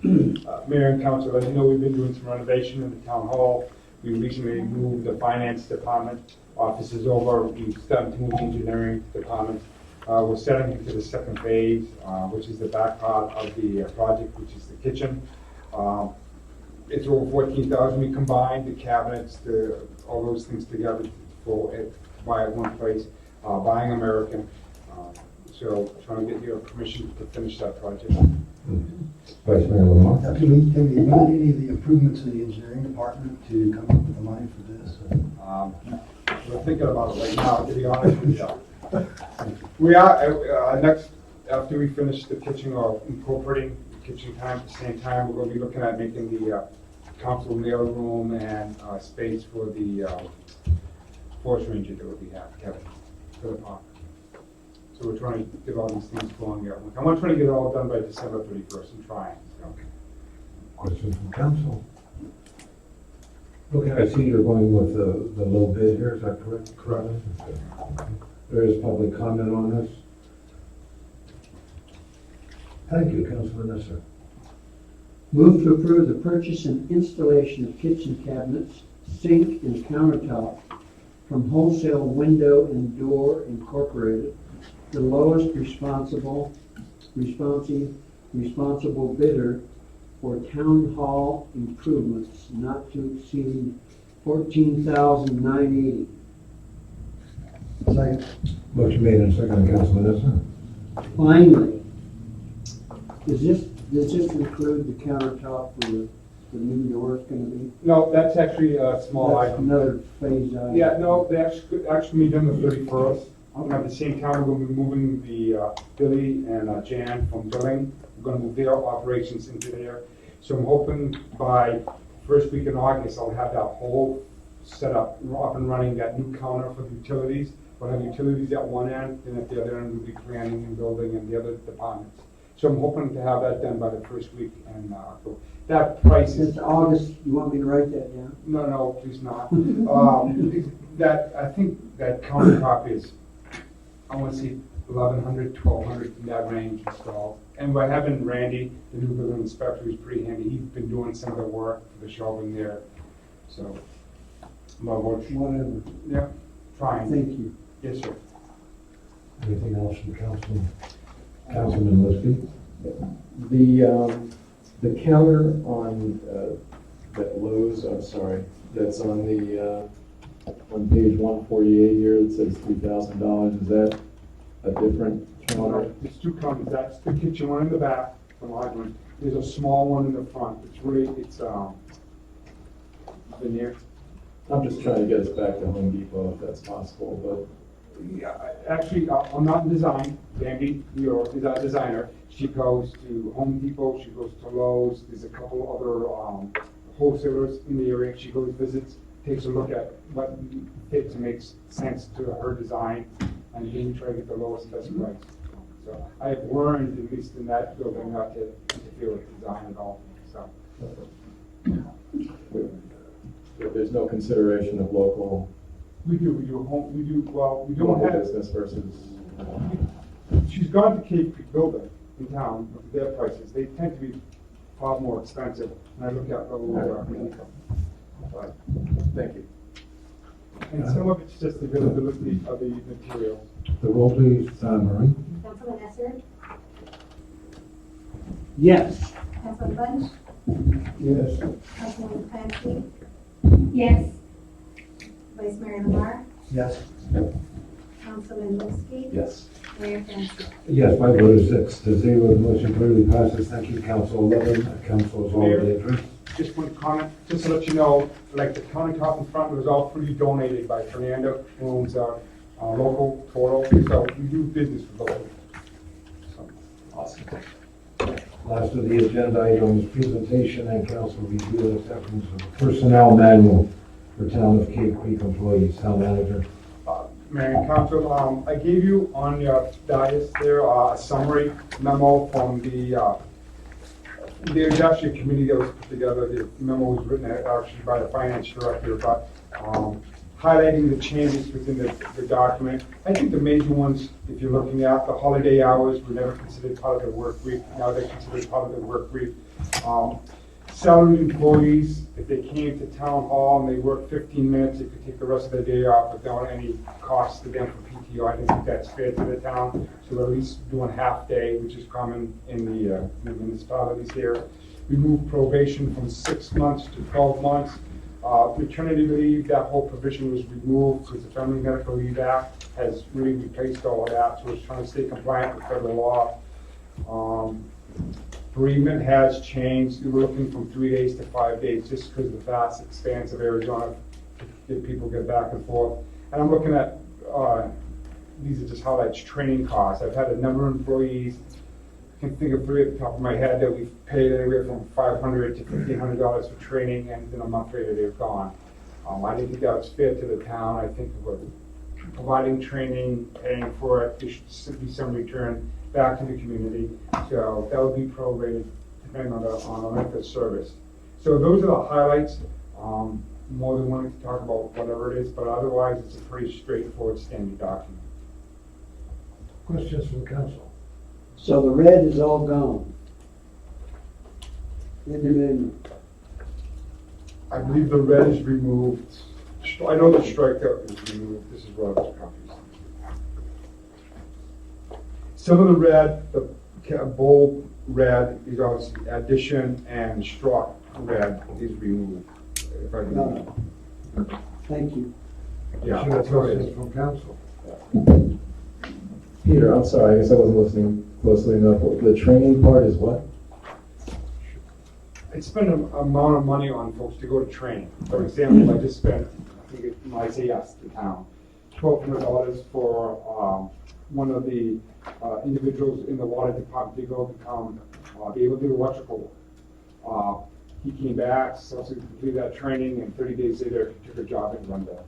[SPEAKER 7] Mayor and council, as you know, we've been doing some renovation in the town hall. We recently moved the finance department offices over. We started to move the engineering department. We're setting into the second phase, which is the back part of the project, which is the kitchen. It's over 14,000. We combined the cabinets, all those things together for buy at one place, buying American. So trying to get your permission to finish that project.
[SPEAKER 1] Vice Mayor Lamar.
[SPEAKER 13] Can we limit any of the improvements in the engineering department to come up with the money for this?
[SPEAKER 7] We're thinking about it right now, to be honest with you. We are, next, after we finish the kitchen or incorporating the kitchen time at the same time, we're going to be looking at making the council mail room and space for the forest ranger that we have, Kevin, for the park. So we're trying to get all these things going here. I'm trying to get it all done by December 31st. I'm trying. So.
[SPEAKER 1] Questions from council? Okay, I see you're going with the low bid here, is that correct?
[SPEAKER 7] Correct.
[SPEAKER 1] There is public comment on this. Thank you, Councilman Esser.
[SPEAKER 3] Move to approve the purchase and installation of kitchen cabinets, sink, and countertop from Wholesale Window and Door Incorporated, the lowest responsible bidder for town hall improvements not to exceed $14,980.
[SPEAKER 13] Second.
[SPEAKER 1] Motion made and seconded, Councilman Esser.
[SPEAKER 3] Finally, does this include the countertop for the new door is going to be?
[SPEAKER 7] No, that's actually a small
[SPEAKER 3] That's
[SPEAKER 7] item.
[SPEAKER 3] another phase item.
[SPEAKER 7] Yeah, no, they actually meet on the 31st. At the same time, we're going to be moving the Billy and Jan from Billing. We're going to move their operations into there. So I'm hoping by first week in August, I'll have that whole setup up and running, that new counter for the utilities. We'll have utilities at one end, and at the other end, we'll be planning and building and the other departments. So I'm hoping to have that done by the first week in October. That price is...
[SPEAKER 3] Since August, you want me to write that down?
[SPEAKER 7] No, please not. I think that countertop is, I want to see 1,100, 1,200 in that range installed. And by having Randy, the new building inspector, who's pretty handy, he's been doing some of the work for the shelving there. So,
[SPEAKER 3] whatever.
[SPEAKER 7] Yeah, trying.
[SPEAKER 3] Thank you.
[SPEAKER 7] Yes, sir.
[SPEAKER 1] Anything else from Councilman Liskey?
[SPEAKER 4] The counter on that Lowe's, I'm sorry, that's on the on page 148 here that says $3,000. Is that a different counter?
[SPEAKER 7] There's two counters. That's the kitchen one in the back, the large one. There's a small one in the front. It's veneer.
[SPEAKER 4] I'm just trying to get us back to Home Depot if that's possible, but
[SPEAKER 7] Yeah, actually, I'm not in design. Bambi, is our designer. She goes to Home Depot, she goes to Lowe's. There's a couple other wholesalers in the area. She goes, visits, takes a look at what fits and makes sense to her design, and then try to get the lowest best price. So I've learned, at least in that building, not to interfere with design at all. So
[SPEAKER 4] there's no consideration of local.
[SPEAKER 7] we do home. We don't
[SPEAKER 4] local
[SPEAKER 7] have
[SPEAKER 4] business versus.
[SPEAKER 7] She's gone to Cape Creek Building in town, look at their prices. They tend to be far more expensive, and I look at lower income. But,
[SPEAKER 4] thank you.
[SPEAKER 7] And some of it's just the availability of the material.
[SPEAKER 1] The roll, please, Marie.
[SPEAKER 18] Councilman Esser?
[SPEAKER 3] Yes.
[SPEAKER 18] Councilman Bunch?
[SPEAKER 14] Yes.
[SPEAKER 18] Councilwoman Clancy?
[SPEAKER 10] Yes.
[SPEAKER 18] Vice Mayor Lamar?
[SPEAKER 13] Yes.
[SPEAKER 18] Councilman Lipsky?
[SPEAKER 4] Yes.
[SPEAKER 18] Mayor Francis?
[SPEAKER 1] Yes, my vote is 6-0. The motion clearly passes. Thank you, Council 11. Council is already addressed.
[SPEAKER 7] Just one comment, just to let you know, like the countertop in front was all fully donated by Fernando, who owns our local Toro. So we do business with local. So,
[SPEAKER 4] Awesome.
[SPEAKER 1] Last of the agenda items, presentation and council review and acceptance of the personnel manual for Town of Cape Creek employees. Town manager.
[SPEAKER 7] Mayor and Council, I gave you on your dais there a summary memo from the industrial committee that was put together. The memo was written actually by the finance director, but highlighting the changes within the document. I think the major ones, if you're looking at the holiday hours, were never considered part of the work week. Now they're considered part of the work week. Salaried employees, if they came to town hall and they worked 15 minutes, they could take the rest of the day off without any cost to them for PTO. I don't think that's fair to the town. So they're at least doing half day, which is common in the municipalities here. We moved probation from 6 months to 12 months. Maternity leave, that whole provision was removed because the Family Medical Leave Act has really replaced all of that. So it's trying to stay compliant with federal law. Bereavement has changed. We're looking from 3 days to 5 days just because of the vast expanse of Arizona to get people get back and forth. And I'm looking at, these are just highlights, training costs. I've had a number of employees, I can think of 3 at the top of my head that we've paid anywhere from $500 to $1,500 for training, and then a month later they're gone. I didn't think that was fair to the town. I think we're providing training, paying for it, there should be some return back to the community. So that would be prorated depending on the length of service. So those are the highlights. More than willing to talk about whatever it is, but otherwise it's a pretty straightforward standard document.
[SPEAKER 14] Questions from council?
[SPEAKER 3] So the red is all gone. Individual.
[SPEAKER 7] I believe the red is removed. I know the strikeout is removed. This is what I was copies. Some of the red, the bold red is obviously addition, and struck red is removed. If I can.
[SPEAKER 3] Thank you.
[SPEAKER 7] Yeah,
[SPEAKER 14] Sure,
[SPEAKER 7] that's what it is.
[SPEAKER 14] from council.
[SPEAKER 4] Peter, I'm sorry, I guess I wasn't listening closely enough. The training part is what?
[SPEAKER 7] I spend an amount of money on folks to go to training. For example, I just spent, I think it might say yes, the town, $1,200 for one of the individuals in the water department to go become, be able to do electrical work. He came back, subsequently completed that training, and 30 days later, he took a job in Glendale.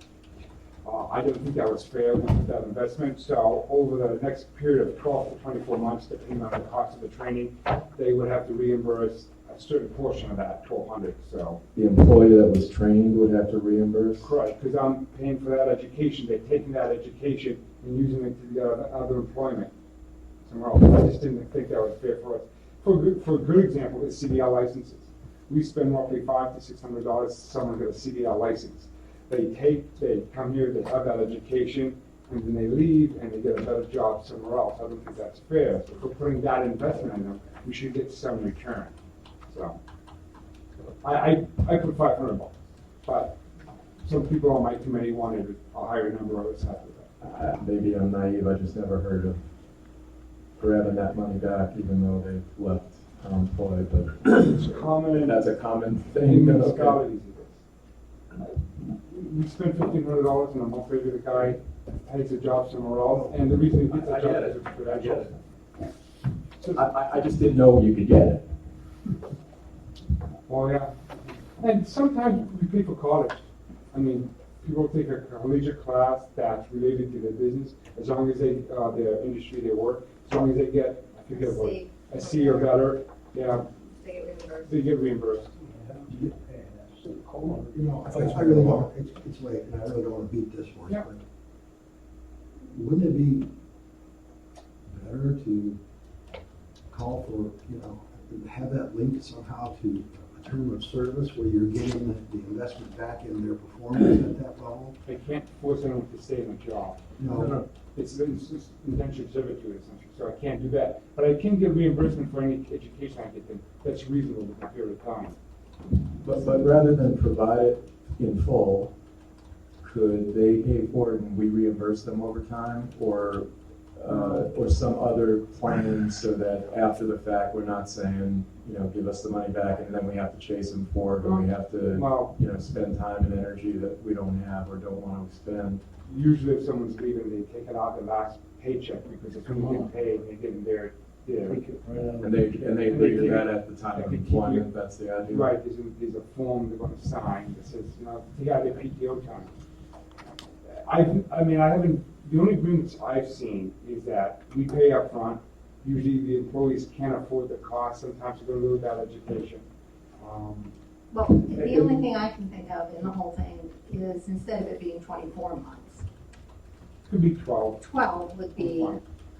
[SPEAKER 7] I didn't think that was fair with that investment, so over the next period of 12 to 24 months, depending on the cost of the training, they would have to reimburse a certain portion of that $1,200. So
[SPEAKER 4] The employee that was trained would have to reimburse?
[SPEAKER 7] correct, because I'm paying for that education. They're taking that education and using it to get other employment somewhere else. I just didn't think that was fair for us. For a good example is CDL licenses. We spend roughly $500 to $600 someone get a CDL license. They come here, they have that education, and then they leave and they get a better job somewhere else. I don't think that's fair. So if we're putting that investment in them, we should get some return. So I put $500, but some people on my committee wanted a higher number of us after that.
[SPEAKER 4] Maybe I'm naive, I just never heard of grabbing that money back even though they've left unemployed, but
[SPEAKER 7] It's common.
[SPEAKER 4] that's a common
[SPEAKER 7] In
[SPEAKER 4] thing.
[SPEAKER 7] municipalities, it is. We spend $1,500 and a month later the guy takes a job somewhere else, and the reason he gets a
[SPEAKER 4] I
[SPEAKER 7] job
[SPEAKER 4] get
[SPEAKER 7] is
[SPEAKER 4] it.
[SPEAKER 7] for that
[SPEAKER 4] I get
[SPEAKER 7] job.
[SPEAKER 4] it. I just didn't know you could get it.
[SPEAKER 7] Well, yeah. And sometimes we pay for college. I mean, people take a collegiate class that's related to their business, as long as they, their industry they work, as long as they get, I forget what, a C or better, yeah,
[SPEAKER 12] They get reimbursed.
[SPEAKER 7] they get reimbursed.
[SPEAKER 14] You know, I really don't, it's late, and I really don't want to beat this horse,
[SPEAKER 7] Yeah.
[SPEAKER 14] but wouldn't it be better to call for, you know, have that linked somehow to a term of service where you're getting the investment back in their performance at that level?
[SPEAKER 7] They can't force anyone to stay in a job.
[SPEAKER 14] No.
[SPEAKER 7] It's indentured servitude essentially, so I can't do that. But I can get reimbursement for any education I get them. That's reasonable within a period of time.
[SPEAKER 4] But rather than provide it in full, could they pay for it and we reimburse them over time, or some other plan so that after the fact, we're not saying, you know, give us the money back and then we have to chase them for it, or we have to,
[SPEAKER 7] Well,
[SPEAKER 4] you know, spend time and energy that we don't have or don't want to spend.
[SPEAKER 7] usually if someone's leaving, they take it out the last paycheck because if you get paid, they get in there.
[SPEAKER 4] And they agree to that at the time of employment, that's the idea?
[SPEAKER 7] Right, there's a form they're gonna sign that says, you know, take out their PTO time. I mean, I haven't, the only agreements I've seen is that we pay up front. Usually the employees can't afford the cost, sometimes they're really bad education.
[SPEAKER 12] Well, the only thing I can think of in the whole thing is instead of it being 24 months,
[SPEAKER 7] Could be 12.
[SPEAKER 12] 12 would be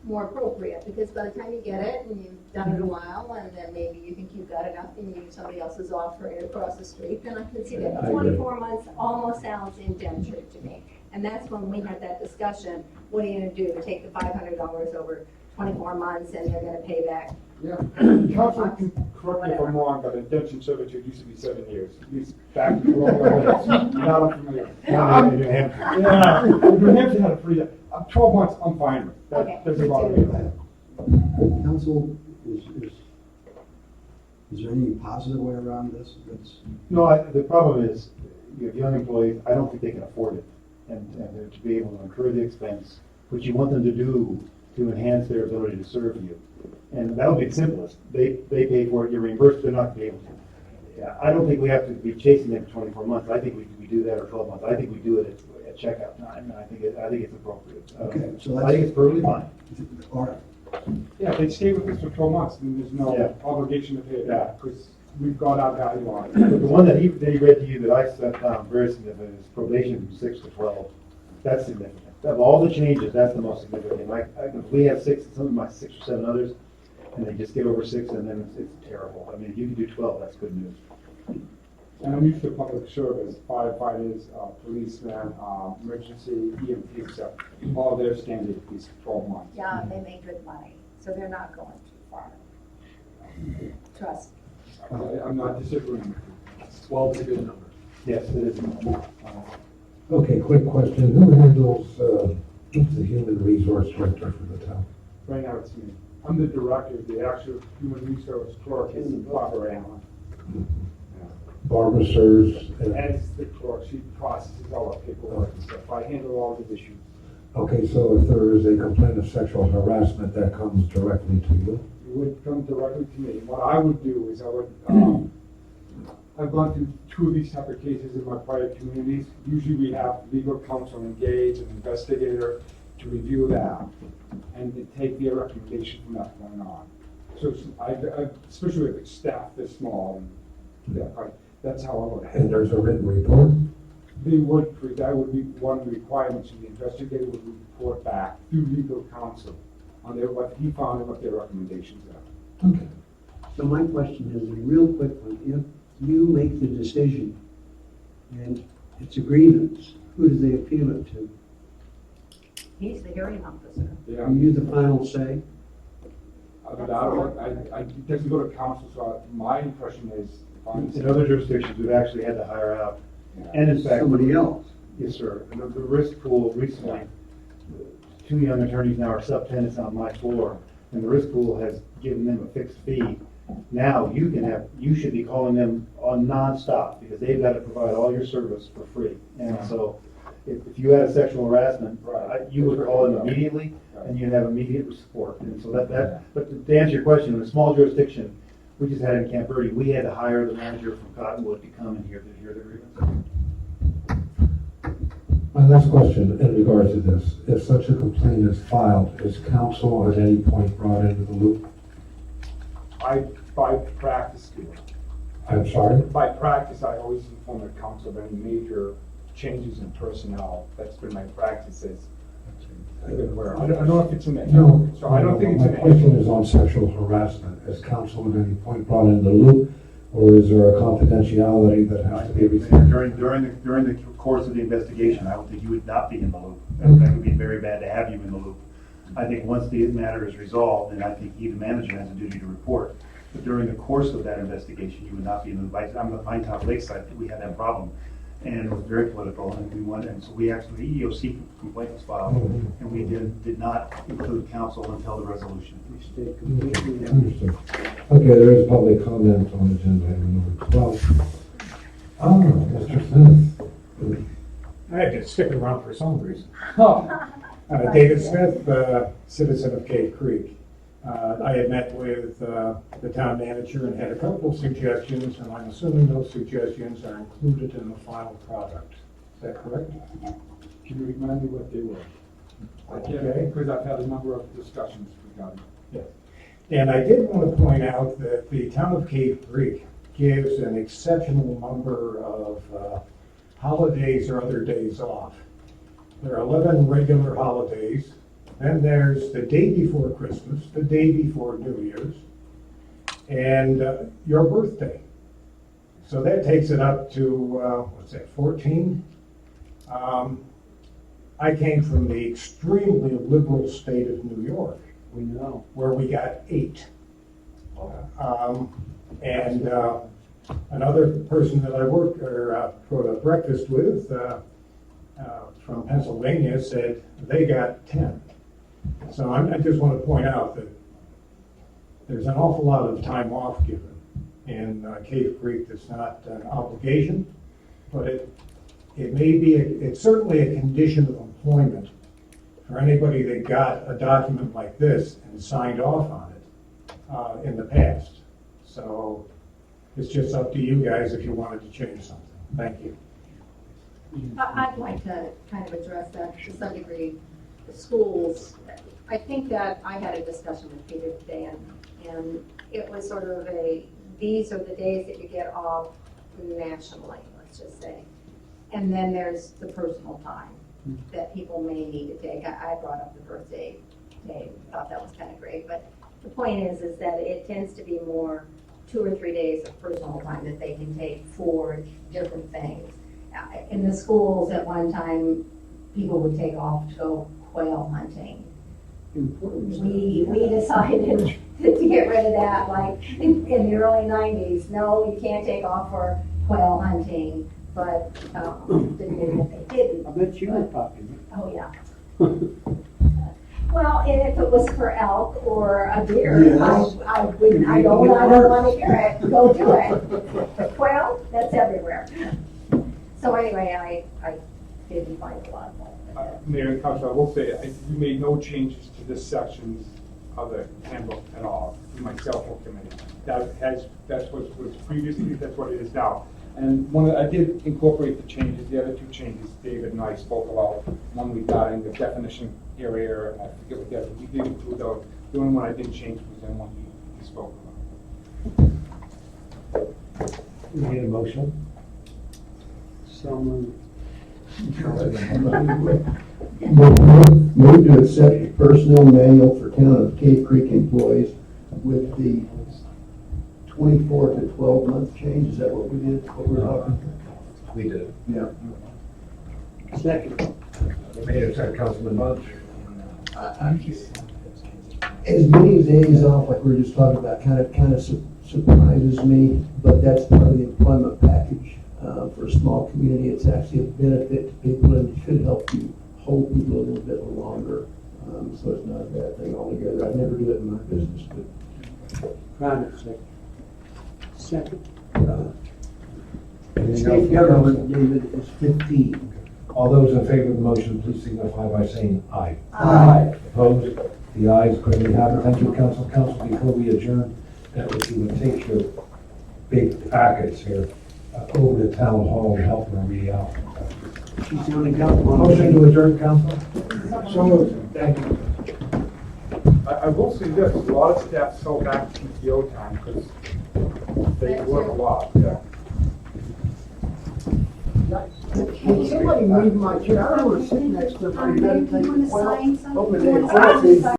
[SPEAKER 12] more appropriate, because by the time you get it, and you've done it a while, and then maybe you think you've got enough, and somebody else is offering it across the street, then I can see that.
[SPEAKER 1] I agree.
[SPEAKER 12] 24 months almost sounds indentured to me. And that's when we had that discussion, what are you gonna do, take the $500 over 24 months, and they're gonna pay back?
[SPEAKER 7] Yeah. Council can correct me if I'm wrong, but indentured servitude used to be 7 years. It's back to all Now I'm familiar.
[SPEAKER 5] Yeah, New Hampshire.
[SPEAKER 7] Yeah, New Hampshire had a free, 12 months, I'm fine with. That
[SPEAKER 12] Okay.
[SPEAKER 7] doesn't bother me.
[SPEAKER 13] Council, is there any positive way around this?
[SPEAKER 5] No, the problem is, you have young employees, I don't think they can afford it. And to be able to incur the expense, which you want them to do to enhance their ability to serve you. And that'll be the simplest. They pay for it, you're reimbursed, they're not gonna be able to. Yeah, I don't think we have to be chasing them for 24 months. I think we do that, or 12 months. I think we do it at checkout time, and I think it's appropriate.
[SPEAKER 13] Okay, so
[SPEAKER 5] I think it's perfectly fine.
[SPEAKER 13] All right.
[SPEAKER 7] Yeah, they stay with us for 12 months, and there's no
[SPEAKER 5] Yeah.
[SPEAKER 7] obligation to pay it back, because we've got our value on it.
[SPEAKER 5] But the one that he read to you that I found very significant is probation from 6 to 12. That's significant. Of all the changes, that's the most significant. If we have 6, some of my 6 or 7 others, and they just get over 6, and then it's terrible. I mean, if you can do 12, that's good news.
[SPEAKER 7] And I'm used to public service, firefighters, policemen, emergency, EMT stuff. All their standard is 12 months.
[SPEAKER 12] Yeah, they make good money, so they're not going too far. Trust me.
[SPEAKER 7] I'm not disagreeing.
[SPEAKER 6] 12 is a good number.
[SPEAKER 5] Yes, it is.
[SPEAKER 1] Okay, quick question. Who handles, who's the human resource director for the town?
[SPEAKER 7] Right now it's me. I'm the director. The actual human resource clerk is Barbara Allen.
[SPEAKER 1] Barbara serves,
[SPEAKER 7] As the clerk, she processes all our paperwork and stuff. I handle all the issues.
[SPEAKER 1] okay, so if there is a complaint of sexual harassment, that comes directly to you?
[SPEAKER 7] It would come directly to me. What I would do is I would, I've gone through 2 of these type of cases in my prior communities. Usually we have legal counsel engage, an investigator to review that and to take their recommendation from that point on. So especially if it's staff this small, and that's how I would handle it.
[SPEAKER 1] And there's a written report?
[SPEAKER 7] That would be one of the requirements, and the investigator would report back through legal counsel on what he found and what their recommendations are.
[SPEAKER 1] Okay.
[SPEAKER 3] So my question is a real quick one. If you make the decision and it's a grievance, who do they appeal it to?
[SPEAKER 12] He's the hearing officer.
[SPEAKER 7] Yeah.
[SPEAKER 3] Are you the final say?
[SPEAKER 7] It doesn't go to council, so my impression is.
[SPEAKER 5] In other jurisdictions, we've actually had to hire out. And in fact.
[SPEAKER 3] Somebody else?
[SPEAKER 5] Yes, sir. And the risk pool recently, 2 young attorneys now are sub-tenants on my floor, and the risk pool has given them a fixed fee. Now you should be calling them on nonstop, because they've got to provide all your service for free. And so if you had a sexual harassment, you would call them immediately, and you'd have immediate support. And so but to answer your question, in a small jurisdiction, we just had in Camp Verde, we had to hire the manager from Cottonwood to come in here to hear the grievance.
[SPEAKER 1] My last question in regards to this, if such a complaint is filed, is council at any point brought into the loop?
[SPEAKER 7] By practice, do it.
[SPEAKER 1] I'm sorry?
[SPEAKER 7] By practice, I always inform the council of any major changes in personnel. That's been my practice. I don't know if it's in the handbook, so I don't think it's in the
[SPEAKER 1] My question
[SPEAKER 7] handbook.
[SPEAKER 1] is on sexual harassment. Is council at any point brought into the loop, or is there a confidentiality that has to be retained?
[SPEAKER 5] During the course of the investigation, I don't think you would not be in the loop. That would be very bad to have you in the loop. I think once the matter is resolved, then I think he, the manager, has a duty to report. But during the course of that investigation, you would not be in the loop. I'm at Pine Top Lakeside, we had that problem, and it was very political, and so we actually, the EEOC complaint was filed, and we did not include counsel until the resolution.
[SPEAKER 3] We stayed completely
[SPEAKER 1] Understood. Okay, there is public comment on agenda item number 12. Mr. Smith.
[SPEAKER 19] I had to stick around for some reason. David Smith, citizen of Cave Creek. I had met with the town manager and had a couple of suggestions, and I'm assuming those suggestions are included in the final product. Is that correct?
[SPEAKER 7] Can you remind me what they were?
[SPEAKER 19] Okay.
[SPEAKER 7] Because I've had a number of discussions regarding.
[SPEAKER 19] Yes. And I did want to point out that the town of Cave Creek gives an exceptional number of holidays or other days off. There are 11 regular holidays. Then there's the day before Christmas, the day before New Year's, and your birthday. So that takes it up to, 14? I came from the extremely liberal state of New York.
[SPEAKER 3] We know.
[SPEAKER 19] Where we got 8. Another person that I worked or go to breakfast with from Pennsylvania said they got 10. So I just want to point out that there's an awful lot of time off given in Cave Creek. That's not an obligation, but it may be, it's certainly a condition of employment for anybody that got a document like this and signed off on it in the past. So it's just up to you guys if you wanted to change something. Thank you.
[SPEAKER 12] I'd like to kind of address that to some degree. The schools, I think that I had a discussion with Peter today, and it was sort of these are the days that you get off nationally, let's just say. And then there's the personal time that people may need to take. I brought up the birthday day, thought that was kind of great, but the point is that it tends to be more 2 or 3 days of personal time that they can take for different things. In the schools at one time, people would take off to go quail hunting. We decided to get rid of that, like in the early 90s. No, you can't take off for quail hunting, but they didn't.
[SPEAKER 3] I bet you were popular.
[SPEAKER 12] Oh, yeah. Well, and if it was for elk or a deer,
[SPEAKER 3] Yes.
[SPEAKER 12] I don't want to hear it. Go do it. Quail, that's everywhere. So anyway, I didn't find a lot of that.
[SPEAKER 7] Mayor and Council, I will say, you made no changes to this section of the handbook at all, myself or committee. That's what was previously, that's what it is now. And I did incorporate the changes, the other 2 changes David and I spoke about. One regarding the definition area, and I forget what the other, we did include those. The only one I didn't change was the one we spoke about.
[SPEAKER 14] We need a motion.
[SPEAKER 3] Someone.
[SPEAKER 14] Move to accept the personnel manual for town of Cave Creek employees with the 24 to 12 month change. Is that what we did? What we're talking?
[SPEAKER 1] We did.
[SPEAKER 14] Yeah.
[SPEAKER 3] Second.
[SPEAKER 1] Made it second, Councilman Bunch.
[SPEAKER 14] As many days off, like we were just talking about, kind of surprises me, but that's part of the employment package. For a small community, it's actually a benefit to people, and it should help you hold people a little bit longer. So it's not a bad thing altogether. I'd never do it in my business, but.
[SPEAKER 3] Private sector. Second.
[SPEAKER 1] Anything
[SPEAKER 3] State
[SPEAKER 1] else?
[SPEAKER 3] government, David, is 15.
[SPEAKER 1] All those in favor of the motion, please signify by saying aye.
[SPEAKER 3] Aye.
[SPEAKER 1] Opposed? The ayes clearly have it. Thank you, Council. Council, before we adjourn, that if you would take your big packets here over to Town Hall and help Marie out.
[SPEAKER 3] She's only got one.
[SPEAKER 1] Motion to adjourn, Council? So moved. Thank you.
[SPEAKER 7] I will say this, a lot of staff fell back to PTO time because they work a lot. Yeah.
[SPEAKER 3] Can somebody move my chair? I don't want to sit next to her.
[SPEAKER 18] Do you want to sign something?
[SPEAKER 3] Open it.